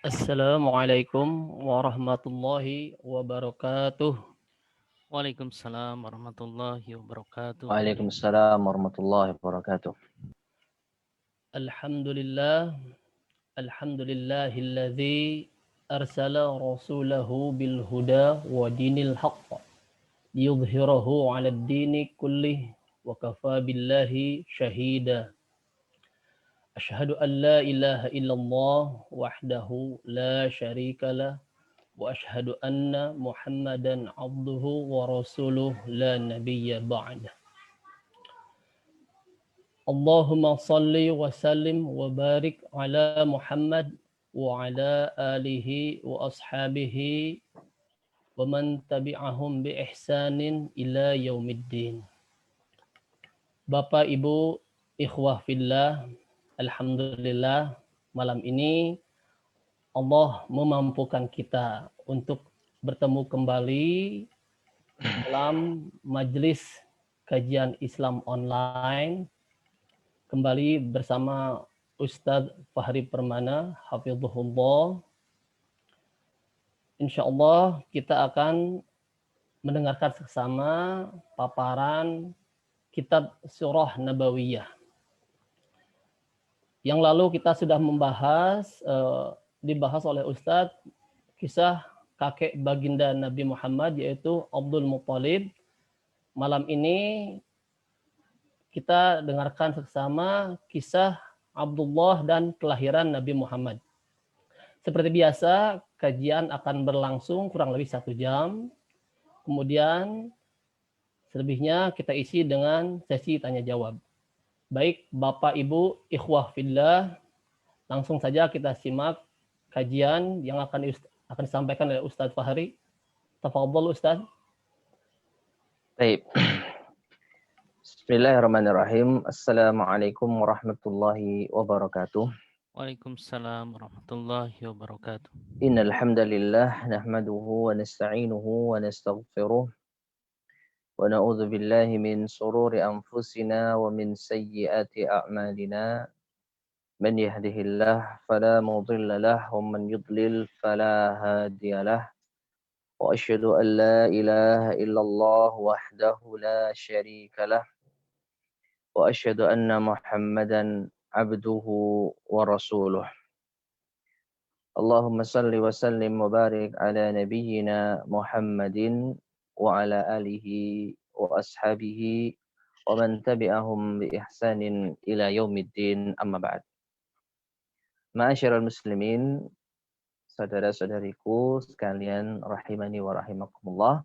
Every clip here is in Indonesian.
Assalamualaikum warahmatullahi wabarakatuh. Waalaikumsalam warahmatullahi wabarakatuh. Waalaikumsalam warahmatullahi wabarakatuh. Alhamdulillah, alhamdulillahilladzi arsala rasulahu bil huda wa dinil haqq liyudhhirahu 'alad dini kullih wa kafa billahi syahida. Asyhadu an la ilaha illallah wahdahu la syarika lah wa asyhadu anna Muhammadan 'abduhu wa rasuluh la nabiyya ba'dah. Allahumma salli wa sallim wa barik ala Muhammad wa ala alihi wa ashabihi wa man tabi'ahum bi ihsanin ila yaumiddin. Bapak, Ibu, ikhwah fillah, alhamdulillah malam ini Allah memampukan kita untuk bertemu kembali dalam majelis kajian Islam online kembali bersama Ustadz Fahri Permana, hafizhullah. Insyaallah kita akan mendengarkan bersama paparan kitab Surah Nabawiyah. Yang lalu kita sudah dibahas oleh Ustadz kisah kakek baginda Nabi Muhammad yaitu Abdul Muthalib. Malam ini kita dengarkan bersama kisah Abdullah dan kelahiran Nabi Muhammad. Seperti biasa, kajian akan berlangsung kurang lebih 1 jam. Kemudian selebihnya kita isi dengan sesi tanya jawab. Baik, Bapak, Ibu, ikhwah fillah, langsung saja kita simak kajian yang akan disampaikan oleh Ustadz Fahri. Tafadhol Ustadz. Baik. Bismillahirrahmanirrahim. Assalamualaikum warahmatullahi wabarakatuh. Waalaikumsalam warahmatullahi wabarakatuh. Innal hamdalillah nahmaduhu wa nasta'inuhu wa nastaghfiruh wa na'udzu billahi min shururi anfusina wa min sayyiati a'malina. Man yahdihillahu fala mudilla lahu wa man yudlil fala hadiyalah. Wa asyhadu an la ilaha illallah wahdahu la syarika lah. وأشهد أن محمدا عبده ورسوله اللهم صل وسلم وبارك على نبينا محمد وعلى آله وأصحابه ومن تبعهم بإحسان إلى يوم الدين أما بعد. Ma'asyiral muslimin, saudara-saudariku sekalian rahimani wa rahimakumullah.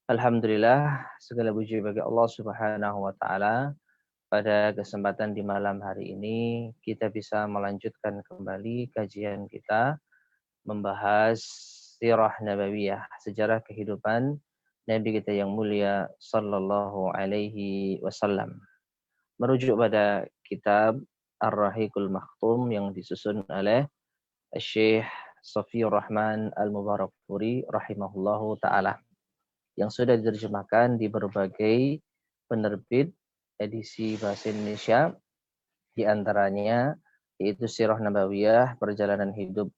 Alhamdulillah, segala puji bagi Allah Subhanahu wa taala. Pada kesempatan di malam hari ini kita bisa melanjutkan kembali kajian kita membahas sirah nabawiyah, sejarah kehidupan Nabi kita yang mulia sallallahu alaihi wasallam. Merujuk pada kitab Ar-Rahiqul Makhtum yang disusun oleh Syekh Safiyur Rahman Al-Mubarakfuri rahimahullahu taala, yang sudah diterjemahkan di berbagai penerbit edisi bahasa Indonesia, di antaranya yaitu Sirah Nabawiyah, perjalanan hidup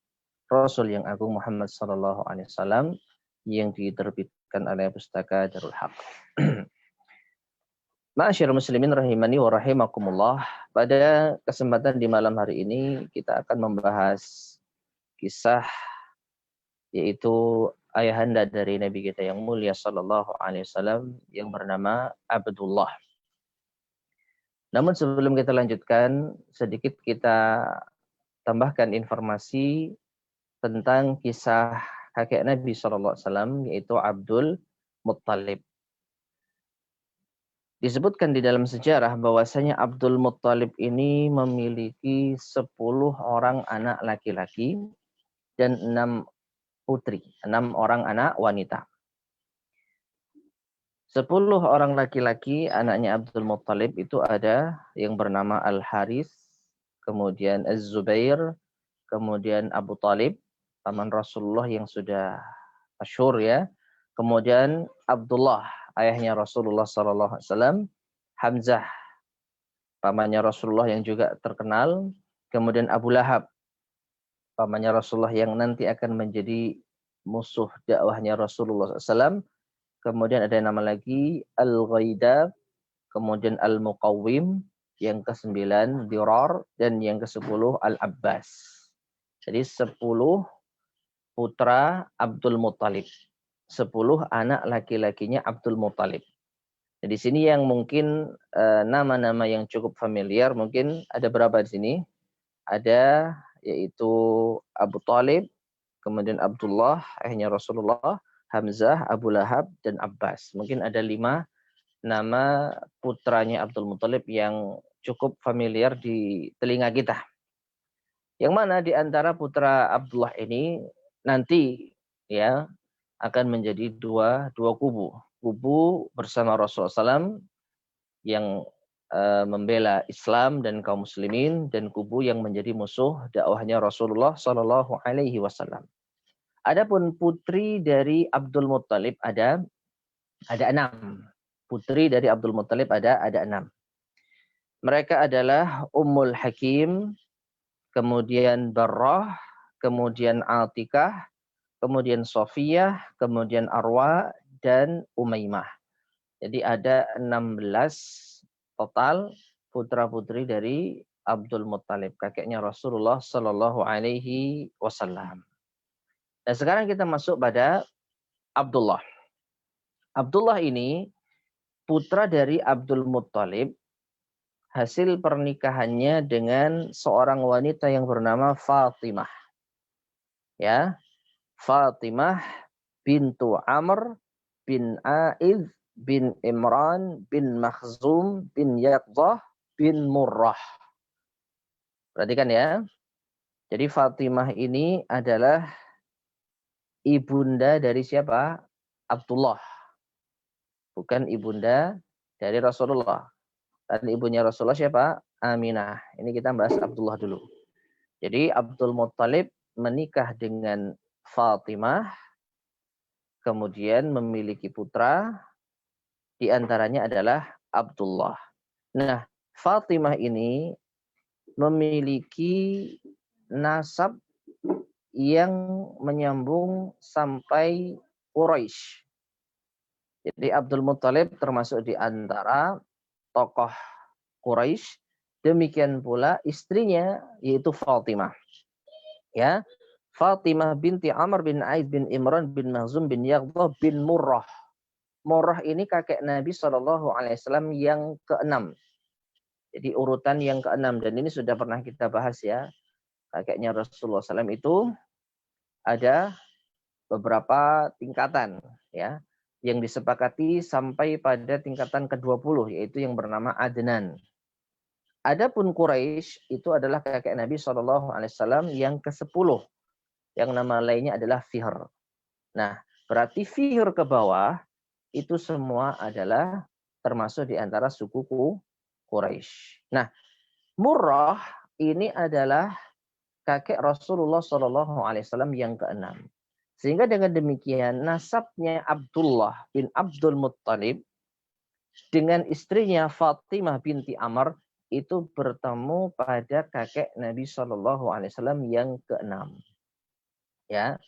Rasul yang Agung Muhammad sallallahu alaihi wasallam yang diterbitkan oleh Pustaka Darul Haq. Ma'asyiral muslimin rahimani wa rahimakumullah. Pada kesempatan di malam hari ini kita akan membahas kisah yaitu ayahanda dari Nabi kita yang mulia sallallahu alaihi wasallam yang bernama Abdullah. Namun sebelum kita lanjutkan, sedikit kita tambahkan informasi tentang kisah kakek Nabi SAW, yaitu Abdul Muttalib. Disebutkan di dalam sejarah bahwasanya Abdul Muttalib ini memiliki 10 orang anak laki-laki dan 6 putri, 6 orang anak wanita. 10 orang laki-laki anaknya Abdul Muttalib itu ada yang bernama Al-Haris, kemudian Az-Zubair, kemudian Abu Talib, paman Rasulullah yang sudah masyhur ya. Kemudian Abdullah, ayahnya Rasulullah SAW, Hamzah, pamannya Rasulullah yang juga terkenal. Kemudian Abu Lahab, pamannya Rasulullah yang nanti akan menjadi musuh dakwahnya Rasulullah SAW. Kemudian ada nama lagi Al-Ghaidab, kemudian Al-Muqawwim, yang ke-9 Dirar, dan yang ke-10 Al-Abbas. Jadi 10 putra Abdul Muttalib. 10 anak laki-lakinya Abdul Muttalib. Di sini yang mungkin nama-nama yang cukup familiar, mungkin ada berapa di sini? Ada yaitu Abu Talib, kemudian Abdullah, ayahnya Rasulullah, Hamzah, Abu Lahab, dan Abbas. Mungkin ada 5 nama putranya Abdul Muttalib yang cukup familiar di telinga kita. Yang mana di antara putra Abdullah ini nanti ya akan menjadi dua kubu. Kubu bersama Rasulullah SAW yang membela Islam dan kaum muslimin, dan kubu yang menjadi musuh dakwahnya Rasulullah Sallallahu Alaihi Wasallam. Adapun putri dari Abdul Muttalib ada 6. Putri dari Abdul Muttalib ada 6. Mereka adalah Ummul Hakim, kemudian Barrah, kemudian Atikah, kemudian Sofiyah, kemudian Arwa, dan Umaymah. Jadi ada 16 total putra-putri dari Abdul Muttalib, kakeknya Rasulullah Sallallahu Alaihi Wasallam. Dan sekarang kita masuk pada Abdullah. Abdullah ini putra dari Abdul Muttalib, hasil pernikahannya dengan seorang wanita yang bernama Fatimah. Ya, Fatimah bintu Amr bin A'idh bin Imran bin Makhzum bin Yaqzah bin Murrah. Perhatikan ya. Jadi Fatimah ini adalah ibunda dari siapa? Abdullah. Bukan ibunda dari Rasulullah. Dan ibunya Rasulullah siapa? Aminah. Ini kita bahas Abdullah dulu. Jadi Abdul Muttalib menikah dengan Fatimah, kemudian memiliki putra, di antaranya adalah Abdullah. Nah, Fatimah ini memiliki nasab yang menyambung sampai Quraisy. Jadi Abdul Muttalib termasuk di antara tokoh Quraisy, demikian pula istrinya yaitu Fatimah. Ya, Fatimah binti Amr bin A'idh bin Imran bin Makhzum bin Yaqzah bin Murrah. Murrah ini kakek Nabi SAW yang ke-6. Jadi urutan yang ke-6, dan ini sudah pernah kita bahas ya. Kakeknya Rasulullah SAW itu ada beberapa tingkatan ya, yang disepakati sampai pada tingkatan ke-20, yaitu yang bernama Adnan. Adapun Quraisy itu adalah kakek Nabi SAW yang ke-10, yang nama lainnya adalah Fihr. Nah, berarti Fihr ke bawah itu semua adalah termasuk di antara suku Quraisy. Nah, Murrah ini adalah kakek Rasulullah SAW yang ke-6. Sehingga dengan demikian nasabnya Abdullah bin Abdul Muttalib dengan istrinya Fatimah binti Amr itu bertemu pada kakek Nabi SAW yang ke-6. Ya,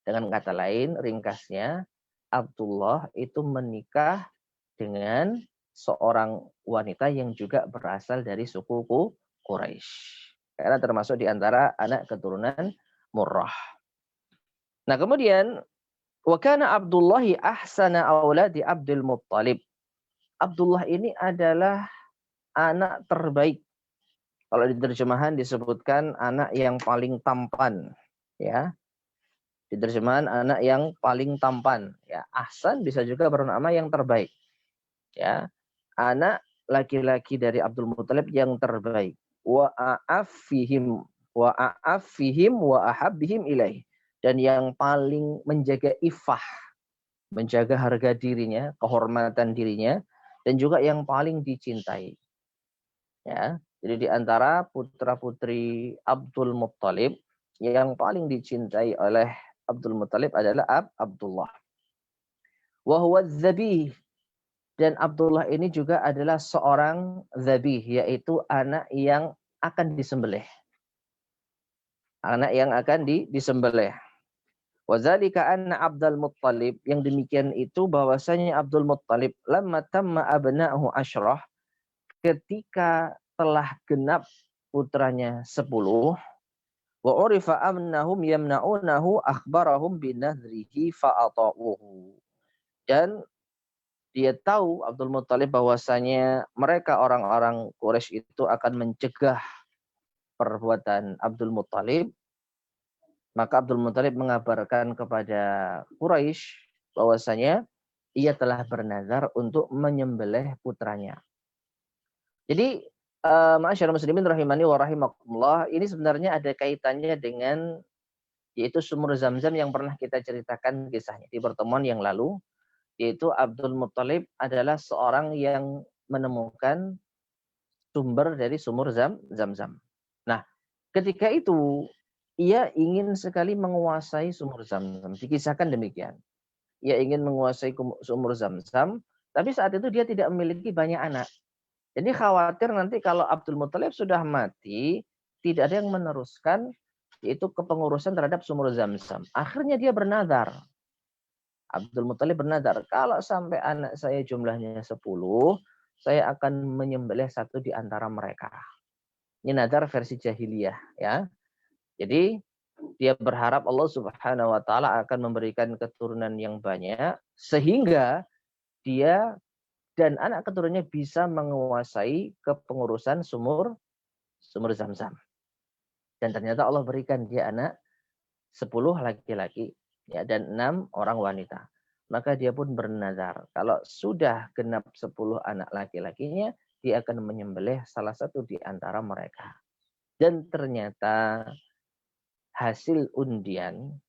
dengan kata lain, ringkasnya, Abdullah itu menikah dengan seorang wanita yang juga berasal dari suku Quraisy. Karena termasuk di antara anak keturunan Murrah. Nah, kemudian wa kana Abdullahi ahsana auladi Abdul Muttalib. Abdullah ini adalah anak terbaik. Kalau di terjemahan disebutkan anak yang paling tampan, ya. Di terjemahan anak yang paling tampan, ya. Ahsan bisa juga bernama yang terbaik. Ya. Anak laki-laki dari Abdul Muttalib yang terbaik. Wa a'affihim wa ahabbihim ilaih. Dan yang paling menjaga ifah, menjaga harga dirinya, kehormatan dirinya, dan juga yang paling dicintai. Ya, jadi di antara putra-putri Abdul Muttalib yang paling dicintai oleh Abdul Muttalib adalah Abdullah. Wa huwa dzabih, dan Abdullah ini juga adalah seorang dzabih, yaitu anak yang akan disembelih. anak yang akan disembelih. Wadzalika anna Abdul Muttalib, yang demikian itu bahwasanya Abdul Muttalib lamma tamma abna'uhu asyrah, ketika telah genap putranya 10, wa urifa annahum yamna'unahu akhbarahum binadrihi fa'ata'uhu. Dan dia tahu Abdul Muttalib bahwasanya mereka orang-orang Quraisy itu akan mencegah perbuatan Abdul Muttalib. Maka Abdul Muttalib mengabarkan kepada Quraisy bahwasanya ia telah bernazar untuk menyembelih putranya. Jadi, ma'asyiral muslimin rahimani wa rahimakumullah, ini sebenarnya ada kaitannya dengan yaitu sumur Zam-Zam yang pernah kita ceritakan kisahnya di pertemuan yang lalu, yaitu Abdul Muttalib adalah seorang yang menemukan sumber dari sumur Zam-Zam. Nah, ketika itu ia ingin sekali menguasai sumur Zam-Zam. Dikisahkan demikian. Ia ingin menguasai sumur Zam-Zam, tapi saat itu dia tidak memiliki banyak anak. Jadi khawatir nanti kalau Abdul Muttalib sudah mati, tidak ada yang meneruskan yaitu kepengurusan terhadap sumur Zam-Zam. Akhirnya dia bernazar. Abdul Muttalib bernazar, kalau sampai anak saya jumlahnya 10, saya akan menyembelih satu di antara mereka. Ini nazar versi jahiliyah, ya. Jadi dia berharap Allah Subhanahu wa taala akan memberikan keturunan yang banyak sehingga dia dan anak keturunannya bisa menguasai kepengurusan sumur Zam-Zam. Dan ternyata Allah berikan dia anak 10 laki-laki, ya, dan 6 orang wanita. Maka dia pun bernazar, kalau sudah genap 10 anak laki-lakinya, dia akan menyembelih salah satu di antara mereka. Dan ternyata hasil undian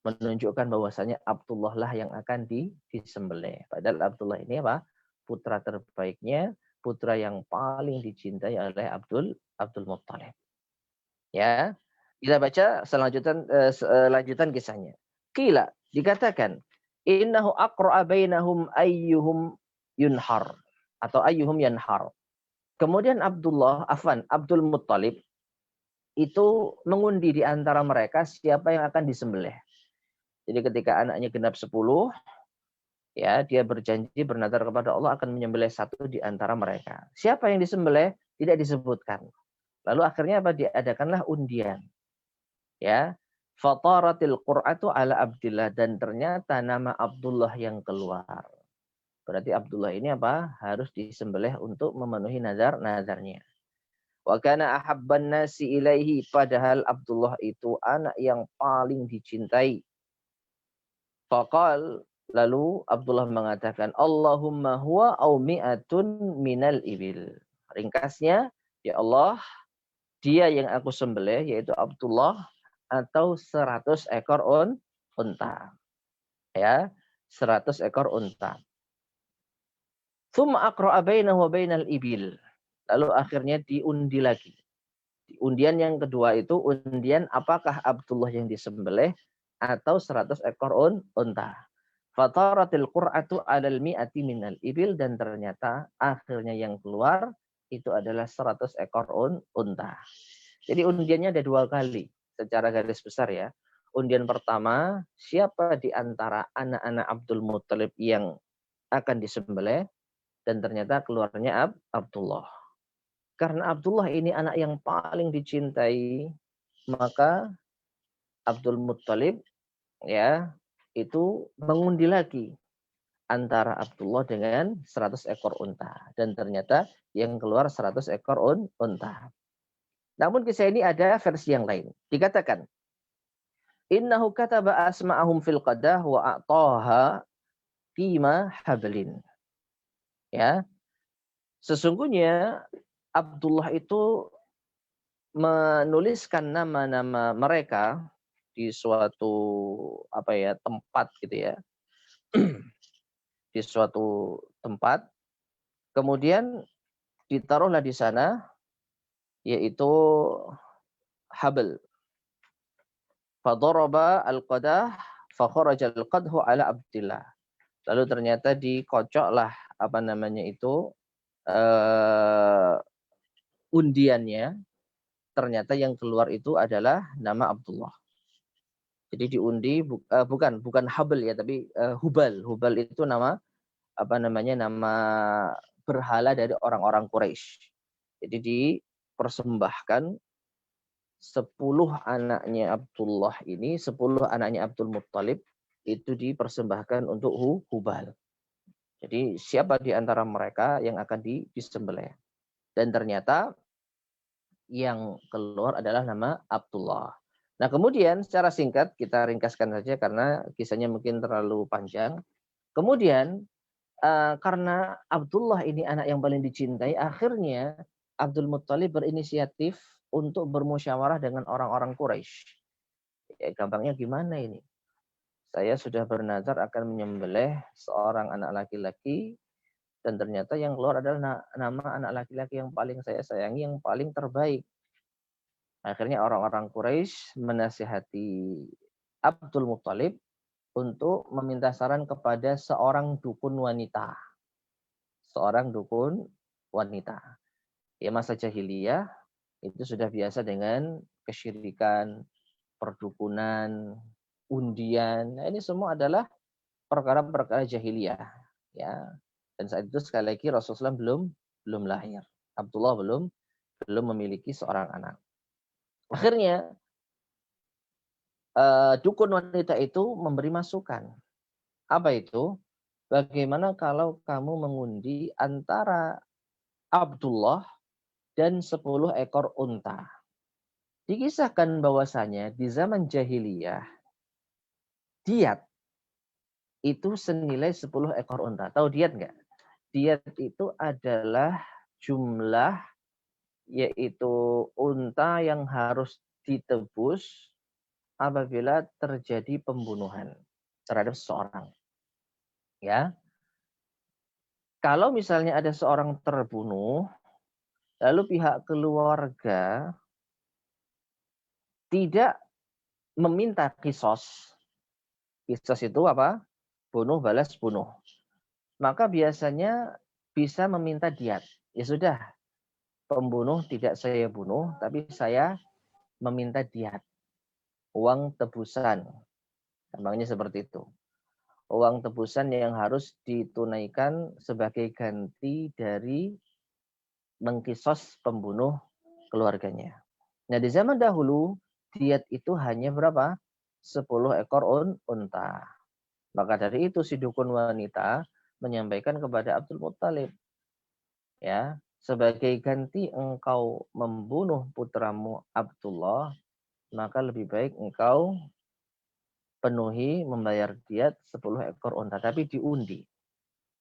menunjukkan bahwasanya Abdullah lah yang akan disembelih. Padahal Abdullah ini apa? Putra terbaiknya, putra yang paling dicintai oleh Abdul Muttalib. Ya, kita baca lanjutan kisahnya. Qila, dikatakan, innahu aqra'a bainahum ayyuhum yunhar atau ayyuhum yanhar. Kemudian Abdul Muttalib itu mengundi di antara mereka siapa yang akan disembelih. Jadi ketika anaknya genap 10, ya, dia berjanji bernazar kepada Allah akan menyembelih satu di antara mereka. Siapa yang disembelih tidak disebutkan. Lalu akhirnya apa? Diadakanlah undian. Ya. Fataratil qur'atu ala Abdillah, dan ternyata nama Abdullah yang keluar. Berarti Abdullah ini apa? Harus disembelih untuk memenuhi nazarnya. Wa kana ahabban nasi ilaihi, padahal Abdullah itu anak yang paling dicintai. Faqal, lalu Abdullah mengatakan, Allahumma huwa au mi'atun minal ibil. Ringkasnya, ya Allah, dia yang aku sembelih yaitu Abdullah, atau 100 ekor unta. Ya, 100 ekor unta. Tsumma aqra'a bainahu wa bainal ibil. Lalu akhirnya diundi lagi. Di undian yang kedua itu undian apakah Abdullah yang disembelih atau 100 ekor unta. Fataratil qur'atu 'alal mi'ati minal ibil, dan ternyata akhirnya yang keluar itu adalah 100 ekor unta. Jadi undiannya ada 2 kali secara garis besar, ya. Undian pertama, siapa di antara anak-anak Abdul Muttalib yang akan disembelih, dan ternyata keluarnya Abdullah. Karena Abdullah ini anak yang paling dicintai, maka Abdul Muttalib, ya, itu mengundi lagi antara Abdullah dengan 100 ekor unta. Dan ternyata yang keluar 100 ekor unta. Namun kisah ini ada versi yang lain. Dikatakan, innahu kataba asma'ahum fil qadah wa a'taha qima hablin. Ya. Sesungguhnya Abdullah itu menuliskan nama-nama mereka di suatu tempat gitu ya. Di suatu tempat. Kemudian ditaruhlah di sana yaitu habl. Fadaraba al-qadah fakharaja al-qadhu ala Abdillah. Lalu ternyata dikocoklah undiannya ternyata yang keluar itu adalah nama Abdullah. Jadi diundi bukan Habal ya, tapi Hubal. Hubal itu nama nama berhala dari orang-orang Quraisy. Jadi dipersembahkan 10 anaknya Abdullah ini, 10 anaknya Abdul Muttalib itu dipersembahkan untuk Hubal. Jadi siapa di antara mereka yang akan disembelih? Dan ternyata yang keluar adalah nama Abdullah. Nah, kemudian secara singkat kita ringkaskan saja karena kisahnya mungkin terlalu panjang. Kemudian karena Abdullah ini anak yang paling dicintai, akhirnya Abdul Muttalib berinisiatif untuk bermusyawarah dengan orang-orang Quraisy. Ya, gampangnya gimana ini? Saya sudah bernazar akan menyembelih seorang anak laki-laki dan ternyata yang keluar adalah nama anak laki-laki yang paling saya sayangi, yang paling terbaik. Akhirnya orang-orang Quraisy menasihati Abdul Muttalib untuk meminta saran kepada seorang dukun wanita. Seorang dukun wanita. Ya, masa jahiliyah itu sudah biasa dengan kesyirikan, perdukunan, undian. Nah, ini semua adalah perkara-perkara jahiliyah, ya. Dan saat itu sekali lagi Rasulullah belum lahir. Abdullah belum memiliki seorang anak. Akhirnya dukun wanita itu memberi masukan. Apa itu? Bagaimana kalau kamu mengundi antara Abdullah dan 10 ekor unta? Dikisahkan bahwasanya di zaman jahiliyah diat itu senilai 10 ekor unta. Tahu diat nggak? Diat itu adalah jumlah yaitu unta yang harus ditebus apabila terjadi pembunuhan terhadap seseorang. Ya. Kalau misalnya ada seorang terbunuh, lalu pihak keluarga tidak meminta kisos. Kisos itu apa? Bunuh balas bunuh. Maka biasanya bisa meminta diat. Ya sudah, pembunuh tidak saya bunuh, tapi saya meminta diat. Uang tebusan. Gampangnya seperti itu. Uang tebusan yang harus ditunaikan sebagai ganti dari mengkisos pembunuh keluarganya. Nah, di zaman dahulu, diat itu hanya berapa? 10 ekor unta. Maka dari itu si dukun wanita menyampaikan kepada Abdul Muttalib, ya, sebagai ganti engkau membunuh putramu Abdullah, maka lebih baik engkau penuhi membayar diat 10 ekor unta, tapi diundi.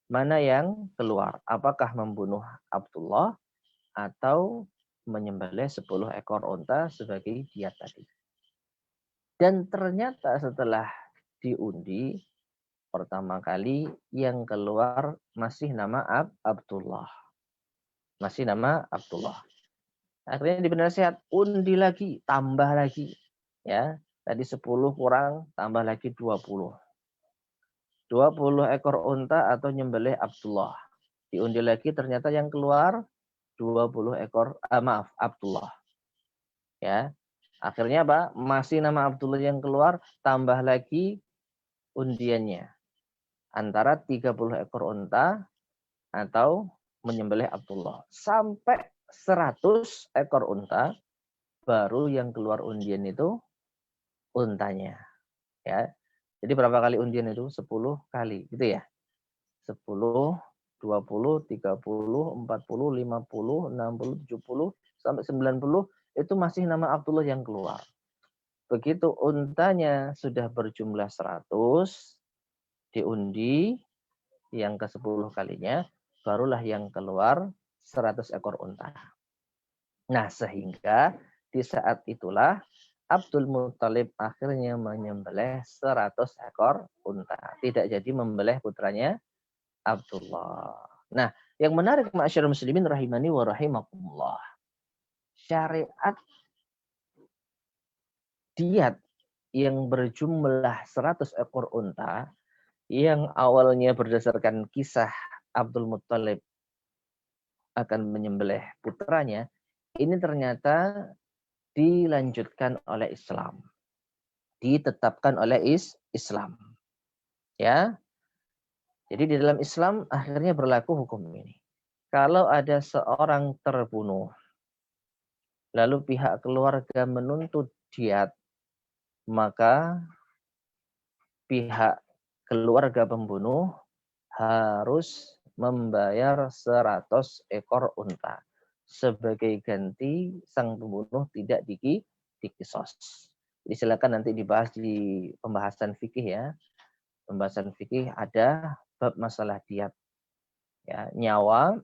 Mana yang keluar? Apakah membunuh Abdullah atau menyembelih 10 ekor unta sebagai diat tadi? Dan ternyata setelah diundi, pertama kali yang keluar masih nama Abdullah. Masih nama Abdullah. Akhirnya diberi nasihat, undi lagi, tambah lagi. Ya, tadi 10 kurang, tambah lagi 20. 20 ekor unta atau nyembelih Abdullah. Diundi lagi ternyata yang keluar 20 ekor, Abdullah. Ya. Akhirnya apa? Masih nama Abdullah yang keluar, tambah lagi undiannya. Antara 30 ekor unta atau menyembelih Abdullah. Sampai 100 ekor unta, baru yang keluar undian itu untanya. Ya. Jadi berapa kali undian itu? 10 kali, gitu ya. 10, 20, 30, 40, 50, 60, 70, sampai 90, itu masih nama Abdullah yang keluar. Begitu untanya sudah berjumlah 100, diundi yang ke-10 kalinya, barulah yang keluar 100 ekor unta. Nah, sehingga di saat itulah Abdul Muttalib akhirnya menyembelih 100 ekor unta. Tidak jadi membelih putranya Abdullah. Nah, yang menarik ma'asyiral muslimin rahimani wa rahimakumullah. Syariat diat yang berjumlah 100 ekor unta yang awalnya berdasarkan kisah Abdul Muttalib akan menyembelih putranya, ini ternyata dilanjutkan oleh Islam, ditetapkan oleh Islam. Ya, jadi di dalam Islam akhirnya berlaku hukum ini. Kalau ada seorang terbunuh, lalu pihak keluarga menuntut diat, maka pihak keluarga pembunuh harus membayar 100 ekor unta sebagai ganti sang pembunuh tidak dikisos. Jadi silakan nanti dibahas di pembahasan fikih ya. Pembahasan fikih ada bab masalah diat. Ya, nyawa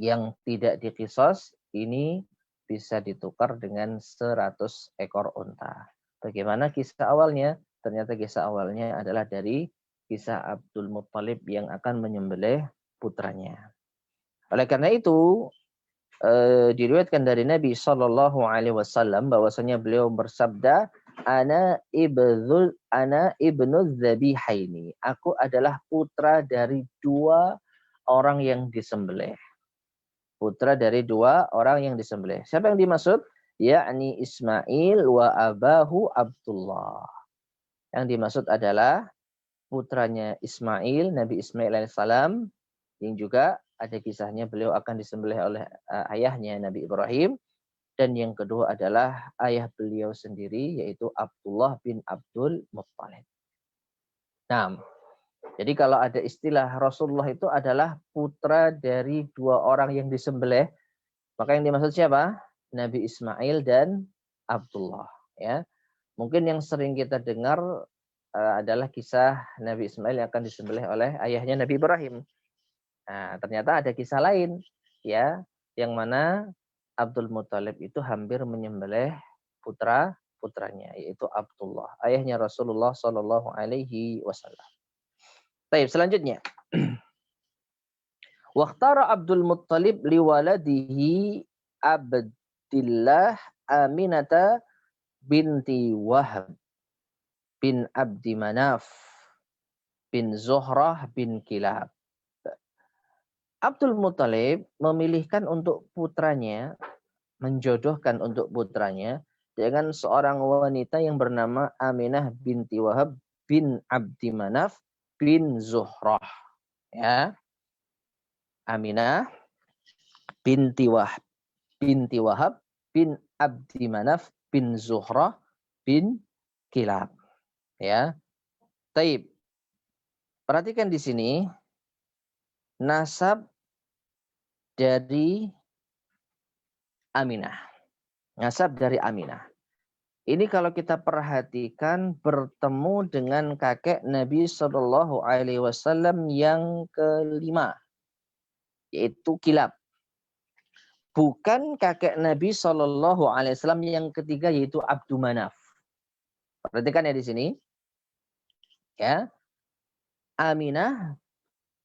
yang tidak dikisos ini bisa ditukar dengan 100 ekor unta. Bagaimana kisah awalnya? Ternyata kisah awalnya adalah dari kisah Abdul Muttalib yang akan menyembelih putranya. Oleh karena itu, diriwayatkan dari Nabi Shallallahu Alaihi Wasallam bahwasanya beliau bersabda, ana ibnu Zabihaini. Aku adalah putra dari dua orang yang disembelih. Putra dari dua orang yang disembelih. Siapa yang dimaksud? Yakni Ismail wa abahu Abdullah. Yang dimaksud adalah putranya Ismail, Nabi Ismail alaihissalam, yang juga ada kisahnya beliau akan disembelih oleh ayahnya Nabi Ibrahim. Dan yang kedua adalah ayah beliau sendiri, yaitu Abdullah bin Abdul Muttalib. Nah, jadi kalau ada istilah Rasulullah itu adalah putra dari dua orang yang disembelih, maka yang dimaksud siapa? Nabi Ismail dan Abdullah. Ya, mungkin yang sering kita dengar adalah kisah Nabi Ismail yang akan disembelih oleh ayahnya Nabi Ibrahim. Nah, ternyata ada kisah lain, ya, yang mana Abdul Muttalib itu hampir menyembelih putranya, yaitu Abdullah, ayahnya Rasulullah Shallallahu Alaihi Wasallam. Baik, selanjutnya. Waqtara Abdul Muttalib liwaladihi Abdillah Aminata binti Wahab bin Abdi Manaf bin Zuhrah bin Kilab. Abdul Muttalib memilihkan untuk putranya, menjodohkan untuk putranya dengan seorang wanita yang bernama Aminah binti Wahab bin Abdi Manaf bin Zuhrah. Ya. Aminah binti Wahab bin Abdi Manaf bin Zuhrah bin Kilab. Ya. Taib. Perhatikan di sini nasab dari Aminah. Nasab dari Aminah. Ini kalau kita perhatikan bertemu dengan kakek Nabi Shallallahu Alaihi Wasallam yang kelima, yaitu Kilab. Bukan kakek Nabi Shallallahu Alaihi Wasallam yang ketiga, yaitu Abdu Manaf. Perhatikan ya di sini. Ya, Aminah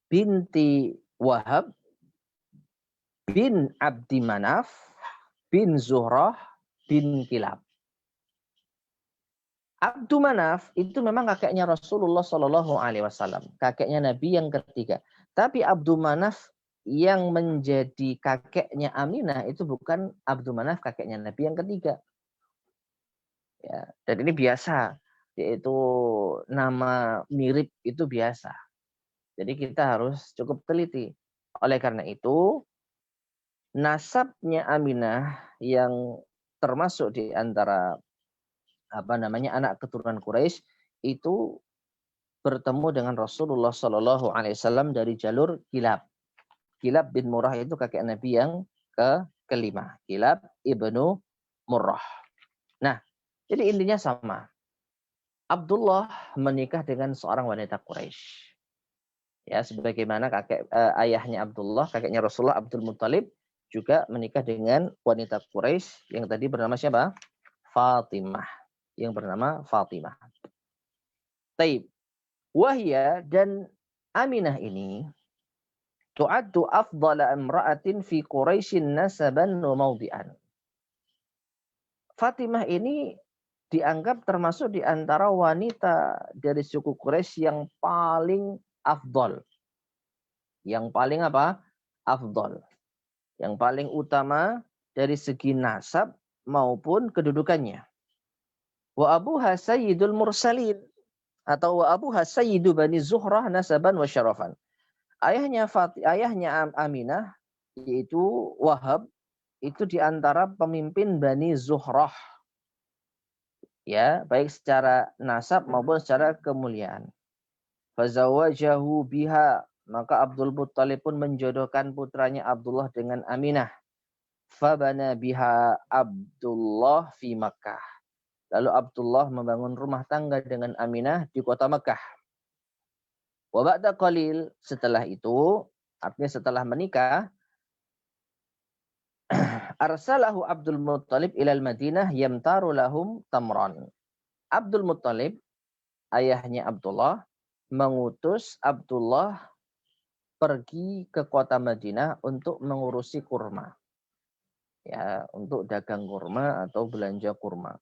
binti Wahab bin Abdi Manaf bin Zuhrah bin Kilab. Abdu Manaf itu memang kakeknya Rasulullah Shallallahu Alaihi Wasallam, kakeknya Nabi yang ketiga. Tapi Abdu Manaf yang menjadi kakeknya Aminah itu bukan Abdu Manaf kakeknya Nabi yang ketiga. Ya, dan ini biasa, yaitu nama mirip itu biasa. Jadi kita harus cukup teliti. Oleh karena itu, nasabnya Aminah yang termasuk di antara anak keturunan Quraisy itu bertemu dengan Rasulullah Shallallahu Alaihi Wasallam dari jalur Kilab. Kilab bin Murrah itu kakek Nabi yang kelima. Kilab ibnu Murrah. Nah, jadi intinya sama. Abdullah menikah dengan seorang wanita Quraisy. Ya, sebagaimana ayahnya Abdullah, kakeknya Rasulullah Abdul Muttalib juga menikah dengan wanita Quraisy yang tadi bernama siapa? Fatimah. Yang bernama Fatimah. Taib. Wahya dan Aminah ini tu'addu afdala imra'atin fi Quraisyin nasaban wa mawdi'an. Fatimah ini dianggap termasuk di antara wanita dari suku Quraisy yang paling afdal. Yang paling apa? Afdal. Yang paling utama dari segi nasab maupun kedudukannya. Wa abuha sayyidul mursalin, atau wa abuha sayyidu bani Zuhrah nasaban wa syarafan. Ayahnya Aminah, yaitu Wahab, itu di antara pemimpin Bani Zuhrah. Ya, baik secara nasab maupun secara kemuliaan. Fazawajahu biha, maka Abdul Muttalib pun menjodohkan putranya Abdullah dengan Aminah. Fabana biha Abdullah fi Makkah. Lalu Abdullah membangun rumah tangga dengan Aminah di kota Makkah. Wa ba'da qalil, setelah itu, artinya setelah menikah, arsalahu Abdul Muttalib ilal Madinah yamtaru lahum tamran. Abdul Muttalib, ayahnya Abdullah, mengutus Abdullah pergi ke kota Madinah untuk mengurusi kurma. Ya, untuk dagang kurma atau belanja kurma.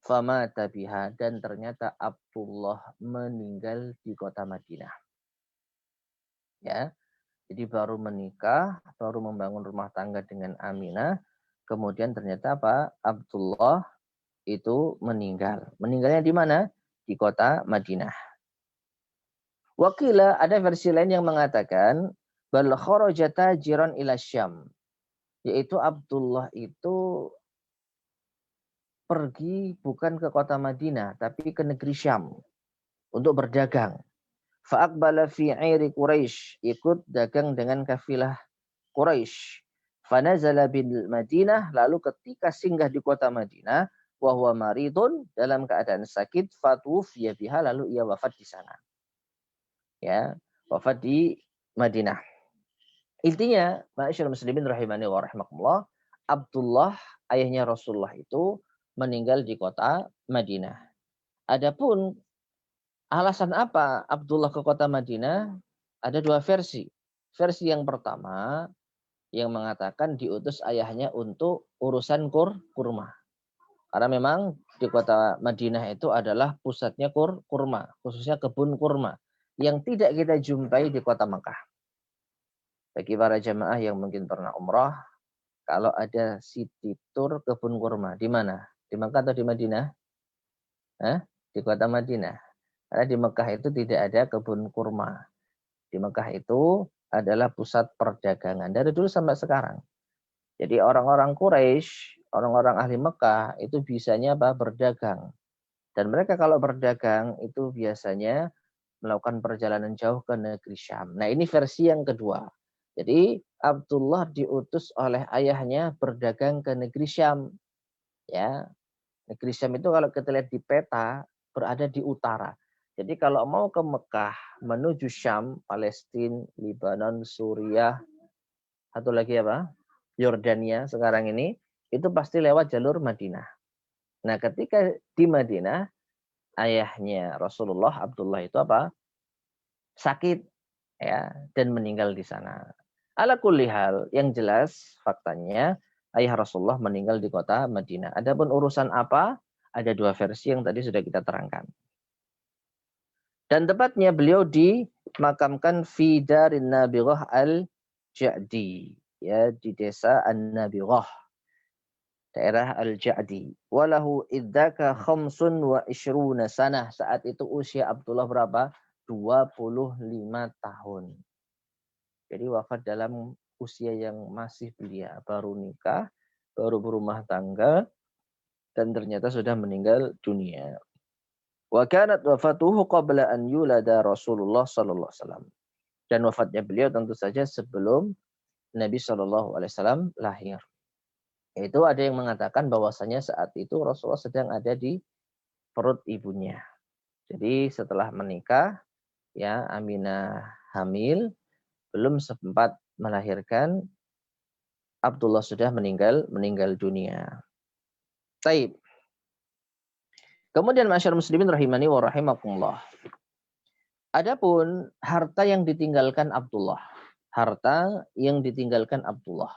Fama tabiha, dan ternyata Abdullah meninggal di kota Madinah. Ya, jadi baru menikah, baru membangun rumah tangga dengan Aminah, kemudian ternyata apa? Abdullah itu meninggal. Meninggalnya di mana? Di kota Madinah. Wakila, ada versi lain yang mengatakan bal kharaja tajiran ila Syam, yaitu Abdullah itu pergi bukan ke kota Madinah tapi ke negeri Syam untuk berdagang. Fa'aqbala fi 'airi Quraisy, ikut dagang dengan kafilah Quraisy. Fanazala bil Madinah, lalu ketika singgah di kota Madinah, wa huwa maridun, dalam keadaan sakit, fatufiya biha, lalu ia wafat di sana. Ya, wafat di Madinah. Intinya, ma'asyiral muslimin rahimani wa rahimakumullah, Abdullah, ayahnya Rasulullah itu meninggal di kota Madinah. Adapun alasan apa Abdullah ke kota Madinah? Ada dua versi. Versi yang pertama yang mengatakan diutus ayahnya untuk urusan kurma. Karena memang di kota Madinah itu adalah pusatnya kurma, khususnya kebun kurma yang tidak kita jumpai di kota Mekah. Bagi para jamaah yang mungkin pernah umrah, kalau ada city tour kebun kurma, di mana? Di Mekah atau di Madinah? Di kota Madinah. Karena di Mekah itu tidak ada kebun kurma. Di Mekah itu adalah pusat perdagangan dari dulu sampai sekarang. Jadi orang-orang Quraisy, orang-orang ahli Mekah itu bisanya apa? Berdagang. Dan mereka kalau berdagang itu biasanya melakukan perjalanan jauh ke negeri Syam. Nah, ini versi yang kedua. Jadi Abdullah diutus oleh ayahnya berdagang ke negeri Syam. Ya, negeri Syam itu kalau kita lihat di peta berada di utara. Jadi kalau mau ke Mekah menuju Syam, Palestina, Lebanon, Suriah, atau lagi apa? Yordania sekarang ini, itu pasti lewat jalur Madinah. Nah, ketika di Madinah, ayahnya Rasulullah, Abdullah itu apa? Sakit, ya, dan meninggal di sana. Ala kulli hal, yang jelas faktanya ayah Rasulullah meninggal di kota Madinah. Adapun urusan apa? Ada dua versi yang tadi sudah kita terangkan. Dan tepatnya beliau dimakamkan fi darin Nabirah al-Ja'di, ya, di desa An-Nabirah, daerah Al-Ja'di. Walahu idzaka khamsun wa ishruna sanah. Saat itu usia Abdullah berapa? 25 tahun. Jadi wafat dalam usia yang masih belia, baru nikah, baru berumah tangga, dan ternyata sudah meninggal dunia. Wa kanat wafatuhu qabla an yulada Rasulullah sallallahu alaihi wasallam. Dan wafatnya beliau tentu saja sebelum Nabi sallallahu alaihi wasallam lahir. Itu ada yang mengatakan bahwasanya saat itu Rasulullah sedang ada di perut ibunya. Jadi setelah menikah, ya, Aminah hamil, belum sempat melahirkan, Abdullah sudah meninggal dunia. Taib. Kemudian masyarakat muslimin rahimani wa rahimakumullah. Adapun harta yang ditinggalkan Abdullah. Harta yang ditinggalkan Abdullah.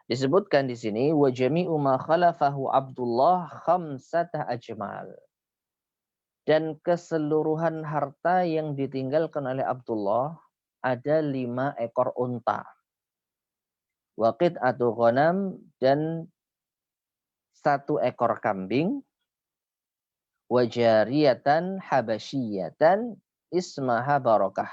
Disebutkan di sini wa jami'u ma khalafahu Abdullah khamsata ajmal. Dan keseluruhan harta yang ditinggalkan oleh Abdullah ada 5 ekor unta. Wa qit'atu ghanam, dan 1 ekor kambing, wajariyatan habasyiyatan ismaha Barakah,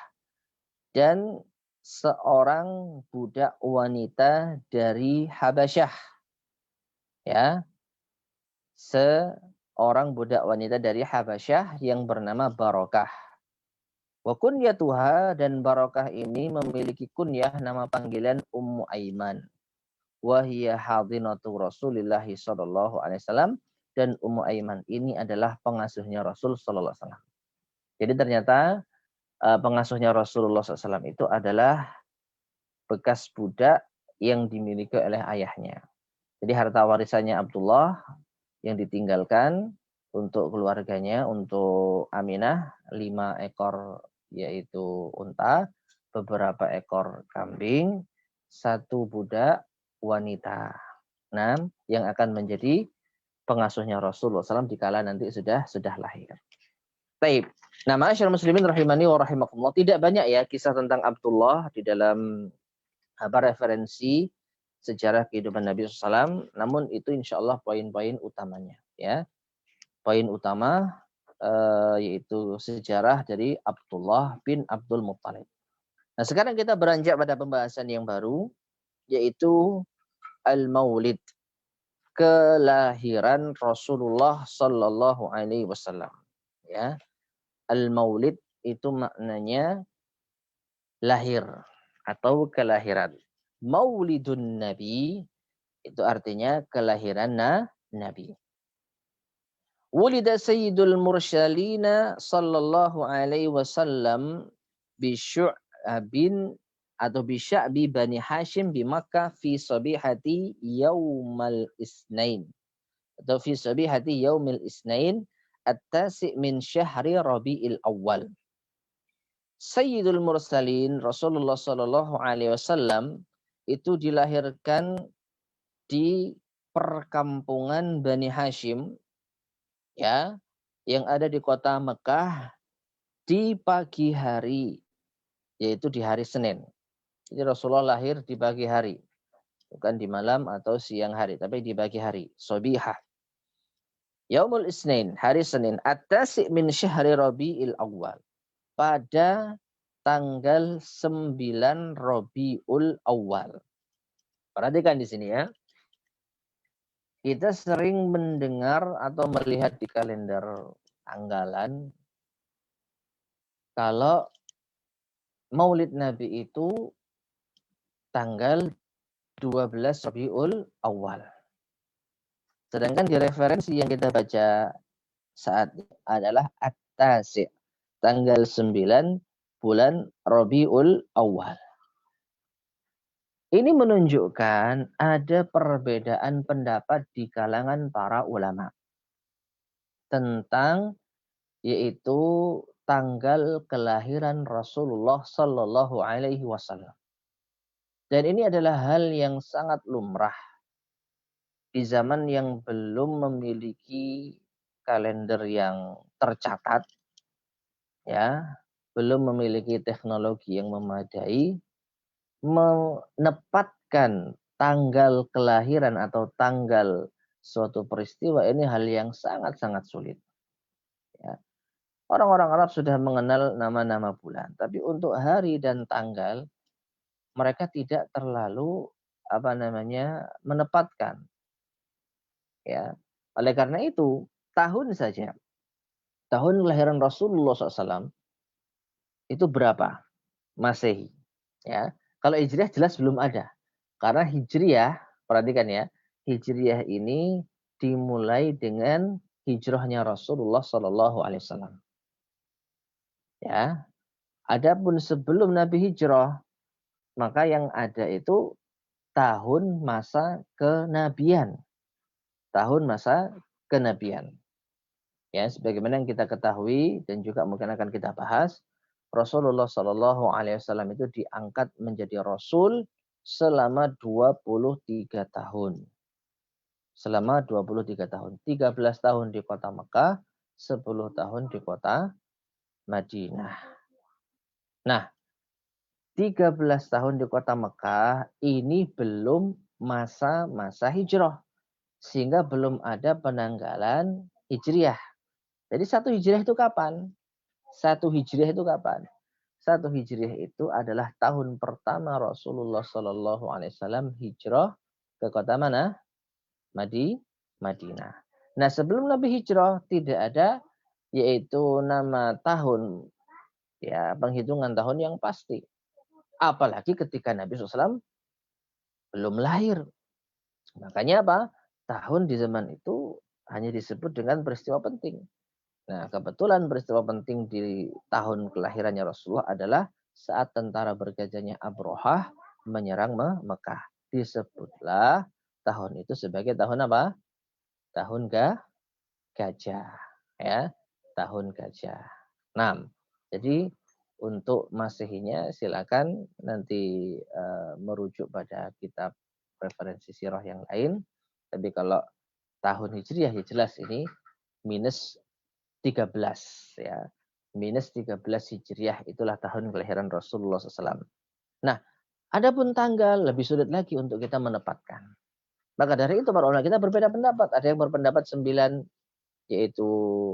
dan seorang budak wanita dari Habasyah, ya, seorang budak wanita dari Habasyah yang bernama Barakah. Wa kunyatuha, dan Barakah ini memiliki kunyah nama panggilan Ummu Aiman. Wa hiya hadinatu Rasulillah sallallahu alaihi wasallam, dan Ummu Aiman ini adalah pengasuhnya Rasul sallallahu alaihi wasallam. Jadi ternyata pengasuhnya Rasulullah SAW itu adalah bekas budak yang dimiliki oleh ayahnya. Jadi harta warisannya Abdullah yang ditinggalkan untuk keluarganya, untuk Aminah, 5 ekor yaitu unta, beberapa ekor kambing, 1 budak wanita. Nah, yang akan menjadi pengasuhnya Rasulullah SAW dikala nanti sudah lahir. Baik. Nah, ma'asyiral muslimin rahimani wa rahimakumullah, tidak banyak ya kisah tentang Abdullah di dalam referensi sejarah kehidupan Nabi SAW, namun itu insya Allah poin-poin utamanya, ya. Poin utama yaitu sejarah dari Abdullah bin Abdul Muttalib. Nah, sekarang kita beranjak pada pembahasan yang baru, yaitu Al-Maulid, kelahiran Rasulullah Sallallahu Alaihi Wasallam. Ya, Al-Maulid itu maknanya lahir atau kelahiran. Maulidun Nabi itu artinya kelahiran Nabi. Wulida Sayyidul Mursalina sallallahu alaihi wasallam bisyu'bin atau bisya'bi Bani Hashim di Makkah fi sabihati yaumal isnain, atau fi sabihati yaumil isnain at-tasi' min syahri Rabi'il Awal. Sayyidul Mursalin Rasulullah sallallahu alaihi wasallam itu dilahirkan di perkampungan Bani Hashim, ya, yang ada di kota Mekah di pagi hari, yaitu di hari Senin. Jadi Rasulullah lahir di pagi hari, bukan di malam atau siang hari, tapi di pagi hari, sobihah. Yaumul Isnain, hari Senin, at-tasi' min syahri Rabi'il Awal, pada tanggal 9 Rabiul Awal. Perhatikan di sini ya. Kita sering mendengar atau melihat di kalender tanggalan kalau Maulid Nabi itu tanggal 12 Rabiul Awal. Sedangkan di referensi yang kita baca saat ini adalah at-tasi', tanggal 9 bulan Rabiul Awal. Ini menunjukkan ada perbedaan pendapat di kalangan para ulama tentang yaitu tanggal kelahiran Rasulullah Sallallahu Alaihi Wasallam. Dan ini adalah hal yang sangat lumrah di zaman yang belum memiliki kalender yang tercatat, ya, belum memiliki teknologi yang memadai, menepatkan tanggal kelahiran atau tanggal suatu peristiwa ini hal yang sangat-sangat sulit. Ya. Orang-orang Arab sudah mengenal nama-nama bulan, tapi untuk hari dan tanggal mereka tidak terlalu menepatkan. Ya, oleh karena itu tahun saja, tahun kelahiran Rasulullah SAW itu berapa? Masehi. Ya, kalau Hijriah jelas belum ada, karena Hijriah, perhatikan ya, Hijriah ini dimulai dengan hijrahnya Rasulullah Sallallahu Alaihi Wasallam. Ya, adapun sebelum Nabi hijrah, maka yang ada itu tahun masa kenabian. Tahun masa kenabian. Ya, sebagaimana yang kita ketahui dan juga mungkin akan kita bahas, Rasulullah Shallallahu Alaihi Wasallam itu diangkat menjadi Rasul selama 23 tahun. Selama 23 tahun. 13 tahun di kota Mekah, 10 tahun di kota Madinah. Nah, 13 tahun di kota Mekah ini belum masa-masa hijrah. sehingga belum ada penanggalan Hijriah. Jadi 1 Hijriah itu kapan? 1 Hijriah itu kapan? 1 Hijriah itu adalah tahun pertama Rasulullah Shallallahu Alaihi Wasallam hijrah ke kota mana? Madinah. Nah, sebelum Nabi hijrah tidak ada yaitu nama tahun, ya, penghitungan tahun yang pasti. Apalagi ketika Nabi SAW belum lahir. Makanya apa? Tahun di zaman itu hanya disebut dengan peristiwa penting. Nah, kebetulan peristiwa penting di tahun kelahirannya Rasulullah adalah saat tentara bergajahnya Abrahah menyerang Mekah. Disebutlah tahun itu sebagai tahun apa? Tahun gajah. Ya, tahun gajah. Nah, jadi untuk Masehinya silakan nanti merujuk pada kitab referensi sirah yang lain. Tapi kalau tahun Hijriah ya jelas ini minus 13 ya. Minus 13 Hijriah itulah tahun kelahiran Rasulullah SAW. Nah, adapun tanggal lebih sulit lagi untuk kita menepatkan. Maka dari itu para ulama kita berbeda pendapat. Ada yang berpendapat 9 yaitu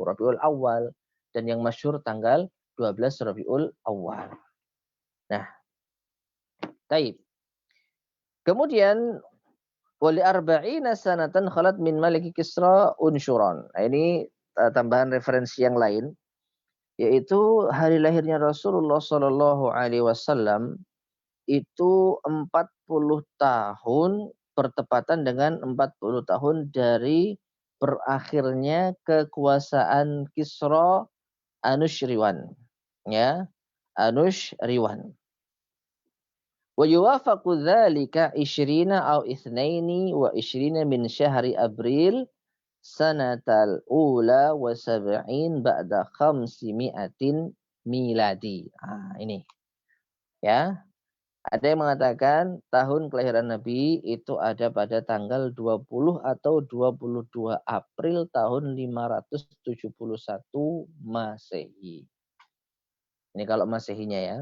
Rabiul Awal dan yang masyhur tanggal 12 Rabiul Awal. Nah, taib. Kemudian wali arba'ina sanatan khalat min Maliki Kisra unsyuron. Nah, ini tambahan referensi yang lain, yaitu hari lahirnya Rasulullah Shallallahu Alaihi Wasallam itu 40 tahun bertepatan dengan 40 tahun dari berakhirnya kekuasaan Kisra Anushriwan, ya, Anushriwan. Wa yuwafaqu dzalika 20 aw 22 min syahri April sanatal ula wa 70 ba'da 500 miladi. Ini. Ya. Ada yang mengatakan tahun kelahiran Nabi itu ada pada tanggal 20 atau 22 April tahun 571 Masehi. Ini kalau Masehinya ya.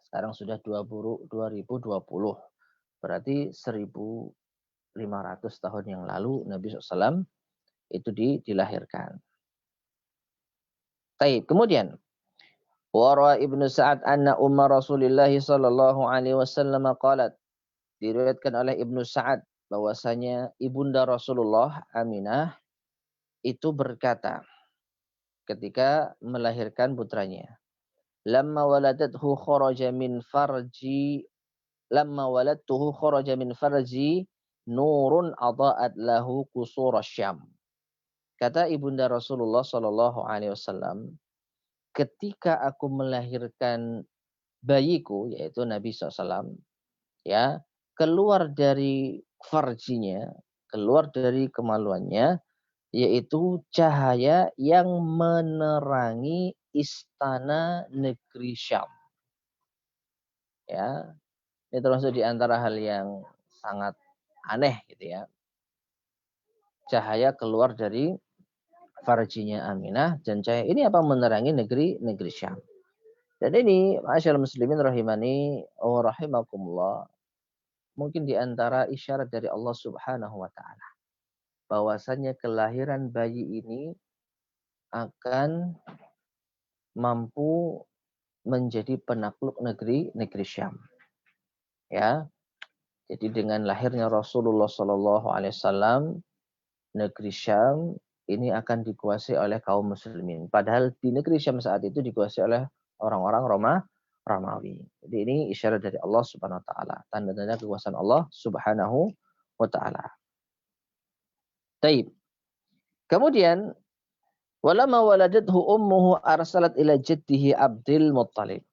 Sekarang sudah 2020. Berarti 1500 tahun yang lalu Nabi SAW itu dilahirkan. Baik, kemudian Wara Ibnu Sa'ad anna Umar Rasulullah sallallahu alaihi wasallam qalat. Diriwayatkan oleh Ibnu Sa'ad bahwasanya ibunda Rasulullah Aminah itu berkata ketika melahirkan putranya, lamma waladatuhu kharaja min farji nurun adha'at lahu qusur Syam. Kata ibunda Rasulullah sallallahu alaihi wasallam, ketika aku melahirkan bayiku yaitu Nabi SAW, ya, keluar dari farjinya, keluar dari kemaluannya, yaitu cahaya yang menerangi istana negeri Syam. Ya, ini termasuk di antara hal yang sangat aneh gitu ya. Cahaya keluar dari farjinya Aminah dan cahaya ini apa menerangi negeri Syam. Dan ini ma'asyiral muslimin rahimani wa rahimakumullah, mungkin di antara isyarat dari Allah Subhanahu wa taala bahwasanya kelahiran bayi ini akan mampu menjadi penakluk negeri Syam. Ya. Jadi dengan lahirnya Rasulullah Shallallahu alaihi wasallam, negeri Syam ini akan dikuasai oleh kaum muslimin. Padahal di negeri Syam saat itu dikuasai oleh orang-orang Romawi. Jadi ini isyarat dari Allah Subhanahu wa taala, tanda-tanda kekuasaan Allah Subhanahu wa taala. Baik. Kemudian walamma waladathu ummuhu arsalat ila jaddihi Abdul Muttalib.